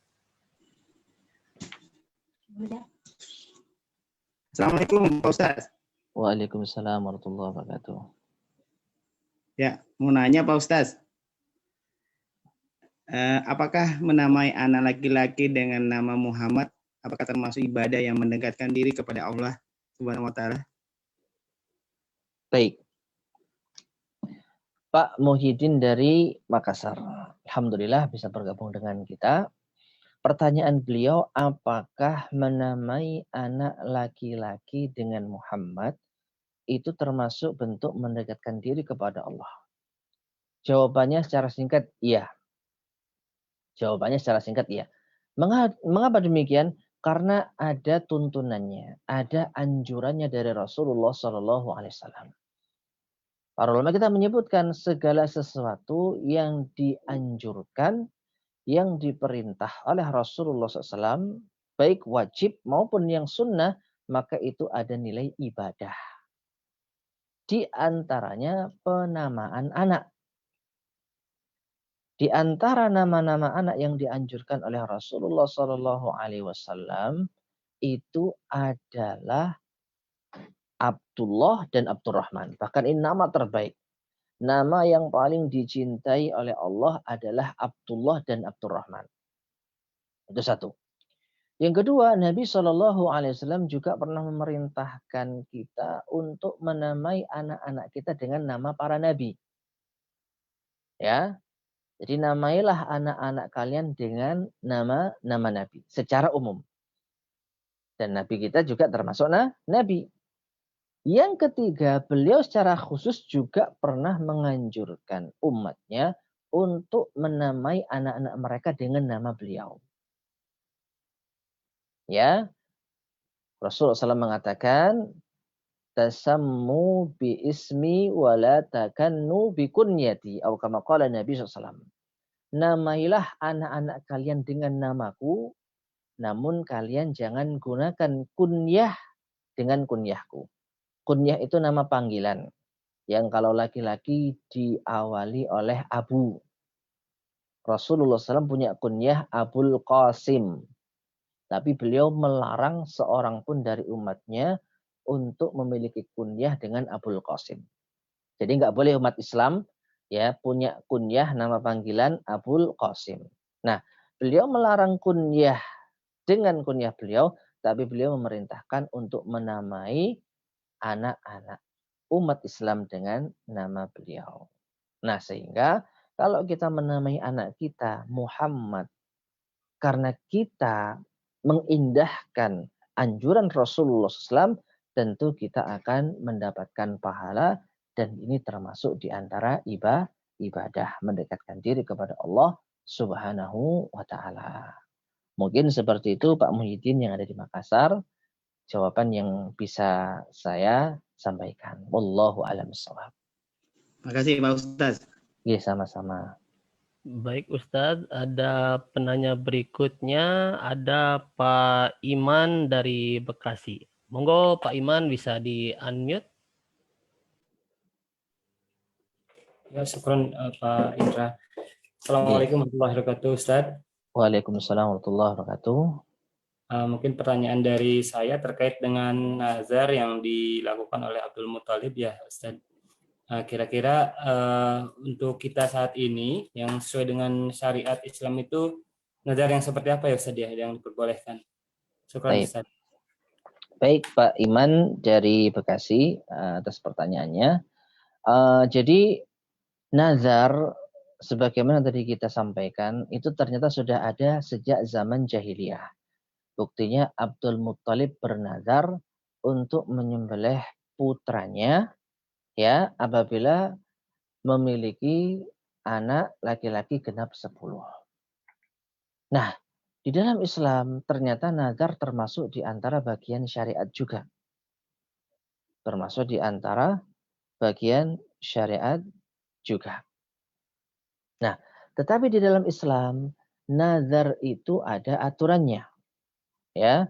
Assalamualaikum Pak Ustaz. Waalaikumsalam warahmatullahi wabarakatuh. Ya, mau nanya Pak Ustaz. Apakah menamai anak laki-laki dengan nama Muhammad apakah termasuk ibadah yang mendekatkan diri kepada Allah Subhanahu wa taala? Baik. Pak Muhyiddin dari Makassar. Alhamdulillah bisa bergabung dengan kita. Pertanyaan beliau, apakah menamai anak laki-laki dengan Muhammad itu termasuk bentuk mendekatkan diri kepada Allah? Jawabannya secara singkat, iya. Jawabannya secara singkat, iya. Mengapa demikian? Karena ada tuntunannya, ada anjurannya dari Rasulullah Shallallahu Alaihi Wasallam. Para ulama kita menyebutkan segala sesuatu yang dianjurkan, yang diperintah oleh Rasulullah SAW, baik wajib maupun yang sunnah, maka itu ada nilai ibadah. Di antaranya penamaan anak. Di antara nama-nama anak yang dianjurkan oleh Rasulullah SAW itu adalah Abdullah dan Abdurrahman. Bahkan ini nama terbaik. Nama yang paling dicintai oleh Allah adalah Abdullah dan Abdurrahman. Itu satu. Yang kedua, Nabi SAW juga pernah memerintahkan kita untuk menamai anak-anak kita dengan nama para nabi. Ya, jadi namailah anak-anak kalian dengan nama nabi secara umum. Dan nabi kita juga termasuk nabi. Yang ketiga, beliau secara khusus juga pernah menganjurkan umatnya untuk menamai anak-anak mereka dengan nama beliau. Ya, Rasulullah SAW mengatakan, tasammu bi ismi wa la takannu bi kunyati, atau kama qala Nabi SAW. Namailah anak-anak kalian dengan namaku, namun kalian jangan gunakan kunyah dengan kunyahku. Kunyah itu nama panggilan, yang kalau laki-laki diawali oleh Abu. Rasulullah SAW punya kunyah Abul Qasim. Tapi beliau melarang seorang pun dari umatnya untuk memiliki kunyah dengan Abul Qasim. Jadi nggak boleh umat Islam ya punya kunyah nama panggilan Abul Qasim. Nah, beliau melarang kunyah dengan kunyah beliau, tapi beliau memerintahkan untuk menamai anak-anak umat Islam dengan nama beliau. Nah, sehingga kalau kita menamai anak kita Muhammad karena kita mengindahkan anjuran Rasulullah SAW, tentu kita akan mendapatkan pahala, dan ini termasuk di antara ibadah mendekatkan diri kepada Allah Subhanahu wa Ta'ala. Mungkin seperti itu Pak Muhyiddin yang ada di Makassar, jawaban yang bisa saya sampaikan. Wallahu a'lam bishawab. Makasih Pak Ustaz. Iya, sama-sama. Baik Ustadz, ada penanya berikutnya, ada Pak Iman dari Bekasi. Monggo Pak Iman bisa di-unmute. Ya, syukron Pak Indra. Assalamualaikum warahmatullahi wabarakatuh, Ustaz. Waalaikumsalam warahmatullahi wabarakatuh. Mungkin pertanyaan dari saya terkait dengan nazar yang dilakukan oleh Abdul Muthalib ya, Ustaz. Kira-kira untuk kita saat ini yang sesuai dengan syariat Islam itu nazar yang seperti apa ya Ustaz ya yang diperbolehkan? Syukron Ustaz. Baik Pak Iman dari Bekasi atas pertanyaannya. Jadi nazar sebagaimana tadi kita sampaikan itu ternyata sudah ada sejak zaman jahiliyah. Buktinya Abdul Muthalib bernazar untuk menyembelih putranya ya apabila memiliki anak laki-laki genap 10. Nah, di dalam Islam ternyata nazar termasuk di antara bagian syariat juga. Termasuk di antara bagian syariat juga. Nah, tetapi di dalam Islam nazar itu ada aturannya. Ya,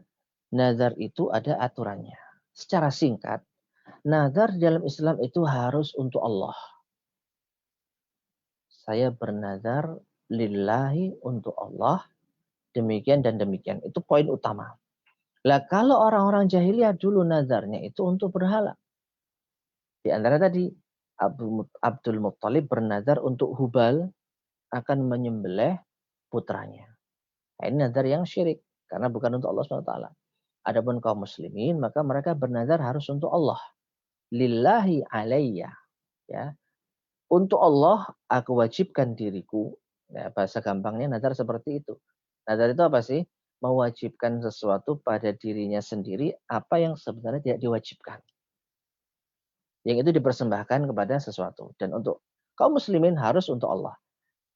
nazar itu ada aturannya. Secara singkat, nazar di dalam Islam itu harus untuk Allah. Saya bernazar lillahi untuk Allah, demikian dan demikian. Itu poin utama. Lah kalau orang-orang jahiliyah dulu nazarnya itu untuk berhala. Di antara tadi Abdul Muthalib bernazar untuk Hubal akan menyembelih putranya. Nah, ini nazar yang syirik karena bukan untuk Allah SWT. Adapun kaum muslimin maka mereka bernazar harus untuk Allah. Lillahi alayya, ya. Untuk Allah aku wajibkan diriku. Ya, bahasa gampangnya nazar seperti itu. Nazar itu apa sih? Mewajibkan sesuatu pada dirinya sendiri apa yang sebenarnya tidak diwajibkan. Yang itu dipersembahkan kepada sesuatu. Dan untuk kaum muslimin harus untuk Allah.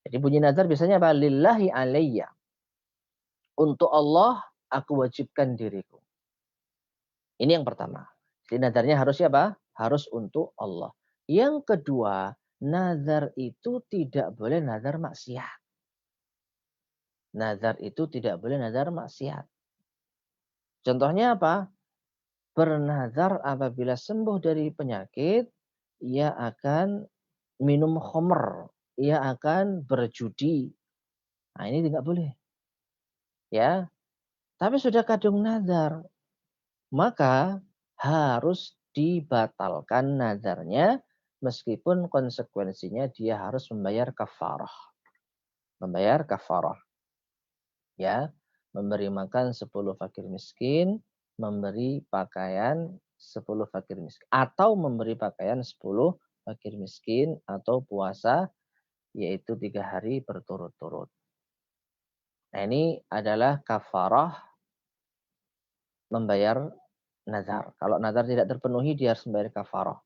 Jadi bunyi nazar biasanya apa? Lillahi alayya. untuk Allah aku wajibkan diriku. Ini yang pertama. Jadi nadarnya harus apa? Harus untuk Allah. Yang kedua, nazar itu tidak boleh nazar maksiat. Nazar itu tidak boleh nazar maksiat. Contohnya apa? Bernazar apabila sembuh dari penyakit, ia akan minum khamr, ia akan berjudi. Nah, ini tidak boleh. Ya. Tapi sudah kadung nazar, maka harus dibatalkan nazarnya meskipun konsekuensinya dia harus membayar kafarah. Membayar kafarah. Ya, memberi makan 10 fakir miskin, memberi pakaian 10 fakir miskin, atau memberi pakaian 10 fakir miskin, atau puasa yaitu 3 hari berturut-turut. Nah, ini adalah kafarah membayar nazar. Kalau nazar tidak terpenuhi, dia harus membayar kafarah.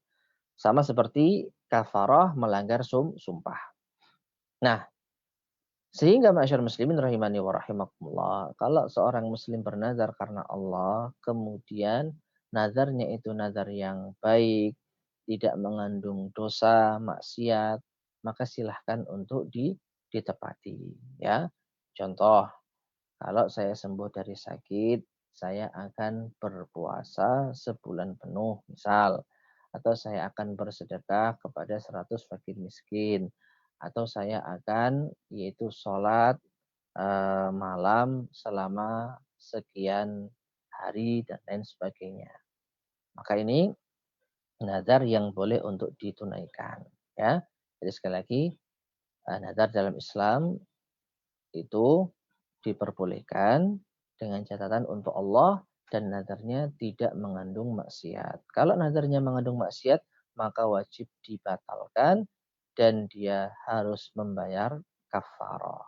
Sama seperti kafarah melanggar sumpah. Nah, sehingga masyarakat muslimin rahimani wa rahimakumullah, kalau seorang muslim bernazar karena Allah, kemudian nazarnya itu nazar yang baik, tidak mengandung dosa, maksiat, maka silahkan untuk ditepati. Ya, contoh, kalau saya sembuh dari sakit, saya akan berpuasa sebulan penuh, misal. Atau saya akan bersedekah kepada 100 fakir miskin. Atau saya akan yaitu sholat malam selama sekian hari dan lain sebagainya. Maka ini nazar yang boleh untuk ditunaikan. Ya, jadi sekali lagi nazar dalam Islam itu diperbolehkan dengan catatan untuk Allah dan nazarnya tidak mengandung maksiat. Kalau nazarnya mengandung maksiat, maka wajib dibatalkan dan dia harus membayar kafarah.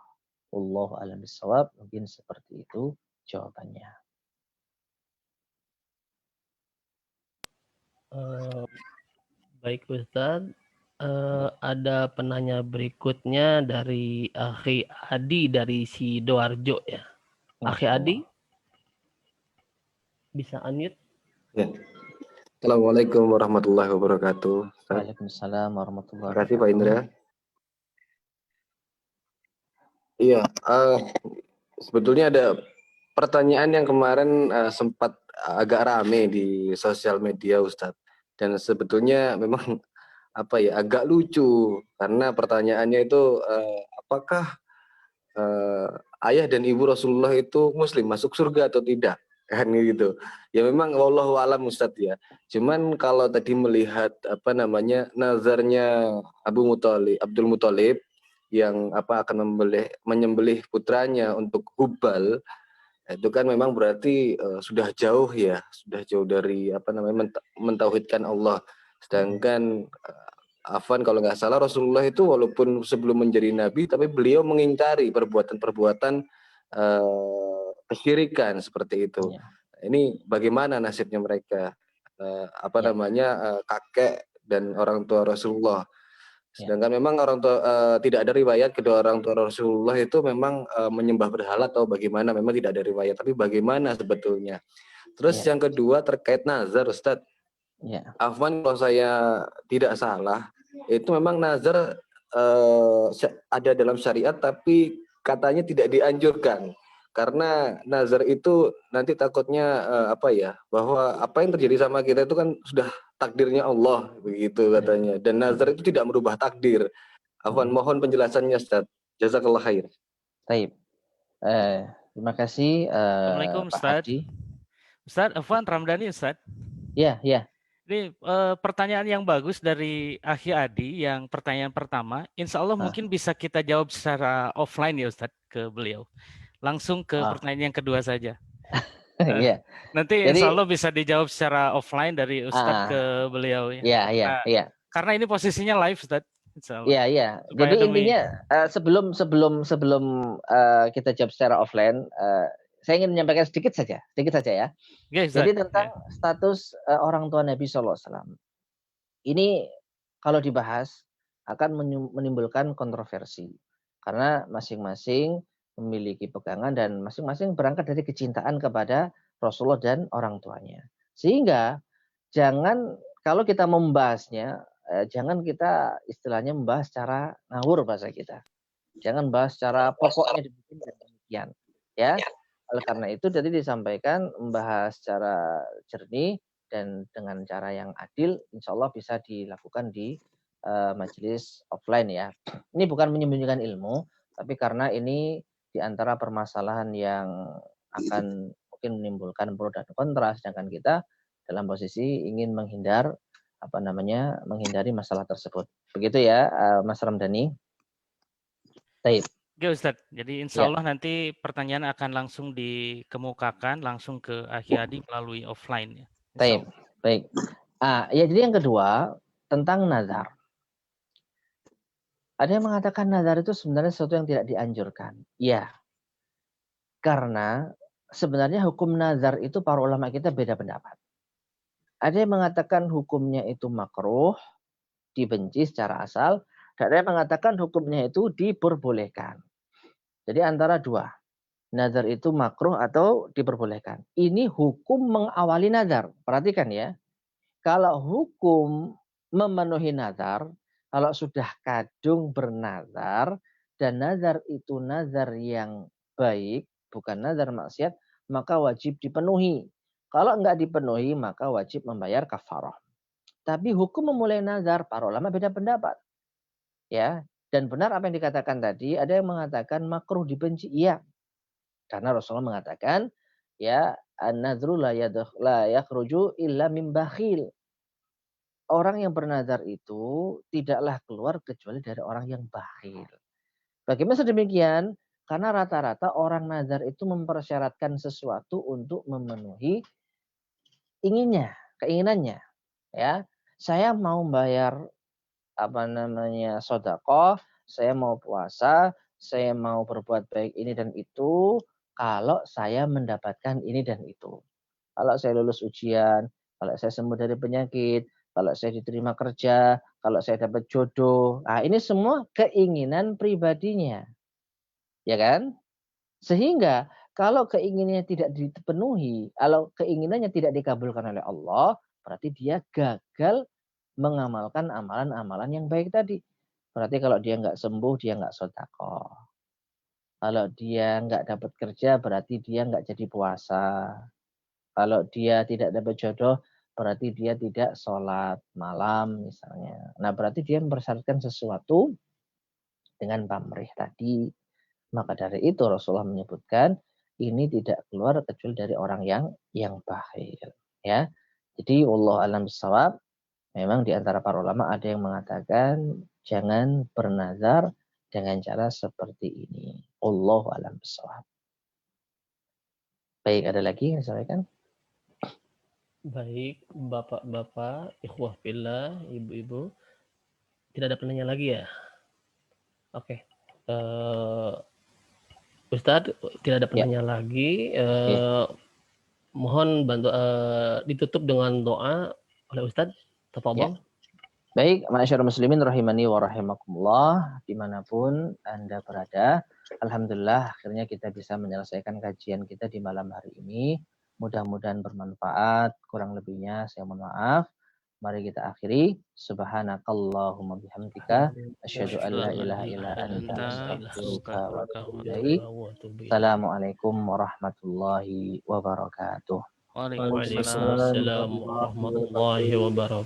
Wallahu a'lam bishawab. Mungkin seperti itu jawabannya. Baik Ustaz. Ada penanya berikutnya dari Akhi Adi dari Sidoarjo ya. Akhi Adi, bisa unmute? Ya. Assalamualaikum warahmatullahi wabarakatuh. Waalaikumsalam warahmatullahi Terima kasih wabarakatuh. Pak Indra. Iya, sebetulnya ada pertanyaan yang kemarin sempat agak rame di sosial media Ustadz. Dan sebetulnya memang apa ya, agak lucu karena pertanyaannya itu apakah ayah dan ibu Rasulullah itu muslim, masuk surga atau tidak? Kan gitu. Ya memang wallahu alam Ustadz ya. Cuman kalau tadi melihat apa namanya nazarnya Abdul Muthalib yang apa akan menyembelih putranya untuk Hubal, itu kan memang berarti sudah jauh ya, sudah jauh dari apa namanya mentauhidkan Allah. Sedangkan Afwan kalau nggak salah Rasulullah itu walaupun sebelum menjadi nabi tapi beliau mengingkari perbuatan-perbuatan kesyirikan seperti itu. Ya. Ini bagaimana nasibnya mereka apa Ya. namanya kakek dan orang tua Rasulullah. Ya. Sedangkan memang orang tua tidak ada riwayat kedua orang tua Rasulullah itu memang menyembah berhala atau bagaimana, memang tidak ada riwayat. Tapi bagaimana sebetulnya? Terus Ya. yang kedua terkait nazar, Ustadz. Ya. Afwan kalau saya tidak salah, itu memang nazar ada dalam syariat tapi katanya tidak dianjurkan. Karena nazar itu nanti takutnya apa ya, bahwa apa yang terjadi sama kita itu kan sudah takdirnya Allah begitu katanya, dan nazar itu tidak merubah takdir. Afwan, mohon penjelasannya Ustaz. Jazakallah khair. Baik. Terima kasih Assalamualaikum Pak Ustaz. Haji. Ustaz Afwan Ramdhani Ustaz. Ya, ya. Ini pertanyaan yang bagus dari Akhi Adi yang pertanyaan pertama. Insya Allah mungkin bisa kita jawab secara offline ya Ustaz ke beliau. Langsung ke pertanyaan yang kedua saja. Iya. Nanti insya Allah bisa dijawab secara offline dari Ustadz ke beliau. Iya. Karena ini posisinya live Ustadz. Iya. Jadi intinya sebelum kita jawab secara offline, saya ingin menyampaikan sedikit saja ya. Jadi tentang status orang tua Nabi SAW. Ini kalau dibahas akan menimbulkan kontroversi. Karena masing-masing memiliki pegangan dan masing-masing berangkat dari kecintaan kepada Rasulullah dan orang tuanya. Sehingga jangan kalau kita membahasnya, jangan kita istilahnya membahas secara ngawur bahasa kita. Jangan bahas secara pokoknya demikian. Ya, oleh karena itu tadi disampaikan membahas secara jernih dan dengan cara yang adil, insya Allah bisa dilakukan di majelis offline ya. Ini bukan menyembunyikan ilmu, tapi karena ini di antara permasalahan yang akan mungkin menimbulkan pro dan kontra, sedangkan kita dalam posisi ingin menghindari masalah tersebut. Begitu ya, Mas Ramdhani. Baik. Oke Ustadz, jadi insya Allah nanti pertanyaan akan langsung dikemukakan langsung ke Akhi Adi melalui offline ya. Baik. Ya jadi yang kedua tentang nazar. Ada yang mengatakan nazar itu sebenarnya sesuatu yang tidak dianjurkan. Iya. Karena sebenarnya hukum nazar itu para ulama kita beda pendapat. Ada yang mengatakan hukumnya itu makruh, dibenci secara asal, dan ada yang mengatakan hukumnya itu diperbolehkan. Jadi antara dua. Nazar itu makruh atau diperbolehkan. Ini hukum mengawali nazar. Perhatikan ya. Kalau hukum memenuhi nazar, kalau sudah kadung bernazar, dan nazar itu nazar yang baik, bukan nazar maksiat, maka wajib dipenuhi. Kalau enggak dipenuhi, maka wajib membayar kafarah. Tapi hukum memulai nazar, para ulama beda pendapat. Ya, dan benar apa yang dikatakan tadi, ada yang mengatakan makruh dibenci. Iya. Karena Rasulullah mengatakan, ya, an-nadru la yakhruju illa min bakhil. Orang yang bernazar itu tidaklah keluar kecuali dari orang yang bakhil. Bagaimana sedemikian? Karena rata-rata orang nazar itu mempersyaratkan sesuatu untuk memenuhi keinginannya. Ya, saya mau bayar sedekah, saya mau puasa, saya mau berbuat baik ini dan itu kalau saya mendapatkan ini dan itu. Kalau saya lulus ujian, kalau saya sembuh dari penyakit, kalau saya diterima kerja, kalau saya dapat jodoh. Nah, ini semua keinginan pribadinya. Ya kan? Sehingga kalau keinginannya tidak dipenuhi, kalau keinginannya tidak dikabulkan oleh Allah, berarti dia gagal mengamalkan amalan-amalan yang baik tadi. Berarti kalau dia nggak sembuh, dia nggak sedekah. Kalau dia nggak dapat kerja, berarti dia nggak jadi puasa. Kalau dia tidak dapat jodoh, berarti dia tidak sholat malam misalnya. Nah berarti dia mempersyaratkan sesuatu dengan pamrih tadi. Maka dari itu Rasulullah menyebutkan ini tidak keluar kecuali dari orang yang bakhil. Ya, jadi Allah alam bisawab. Memang di antara para ulama ada yang mengatakan jangan bernazar dengan cara seperti ini. Allahu a'lam bishawab. Baik, ada lagi yang disampaikan? Baik, bapak-bapak, ikhwah fillah, ibu-ibu. Tidak ada penanya lagi ya? Oke. Ustadz, tidak ada penanya lagi. Mohon bantu ditutup dengan doa oleh Ustadz. Tafadhol. Baik, masyarakat muslimin rahimani wa rahimakumullah, dimanapun Anda berada. Alhamdulillah akhirnya kita bisa menyelesaikan kajian kita di malam hari ini. Mudah-mudahan bermanfaat, kurang lebihnya saya mohon maaf. Mari kita akhiri. Subhanakallahumma bihamdika asyhadu an la ilaha illa anta astaghfiruka wa atubu ilaik. Assalamualaikum warahmatullahi wabarakatuh. Waalaikumsalam warahmatullahi wabarakatuh.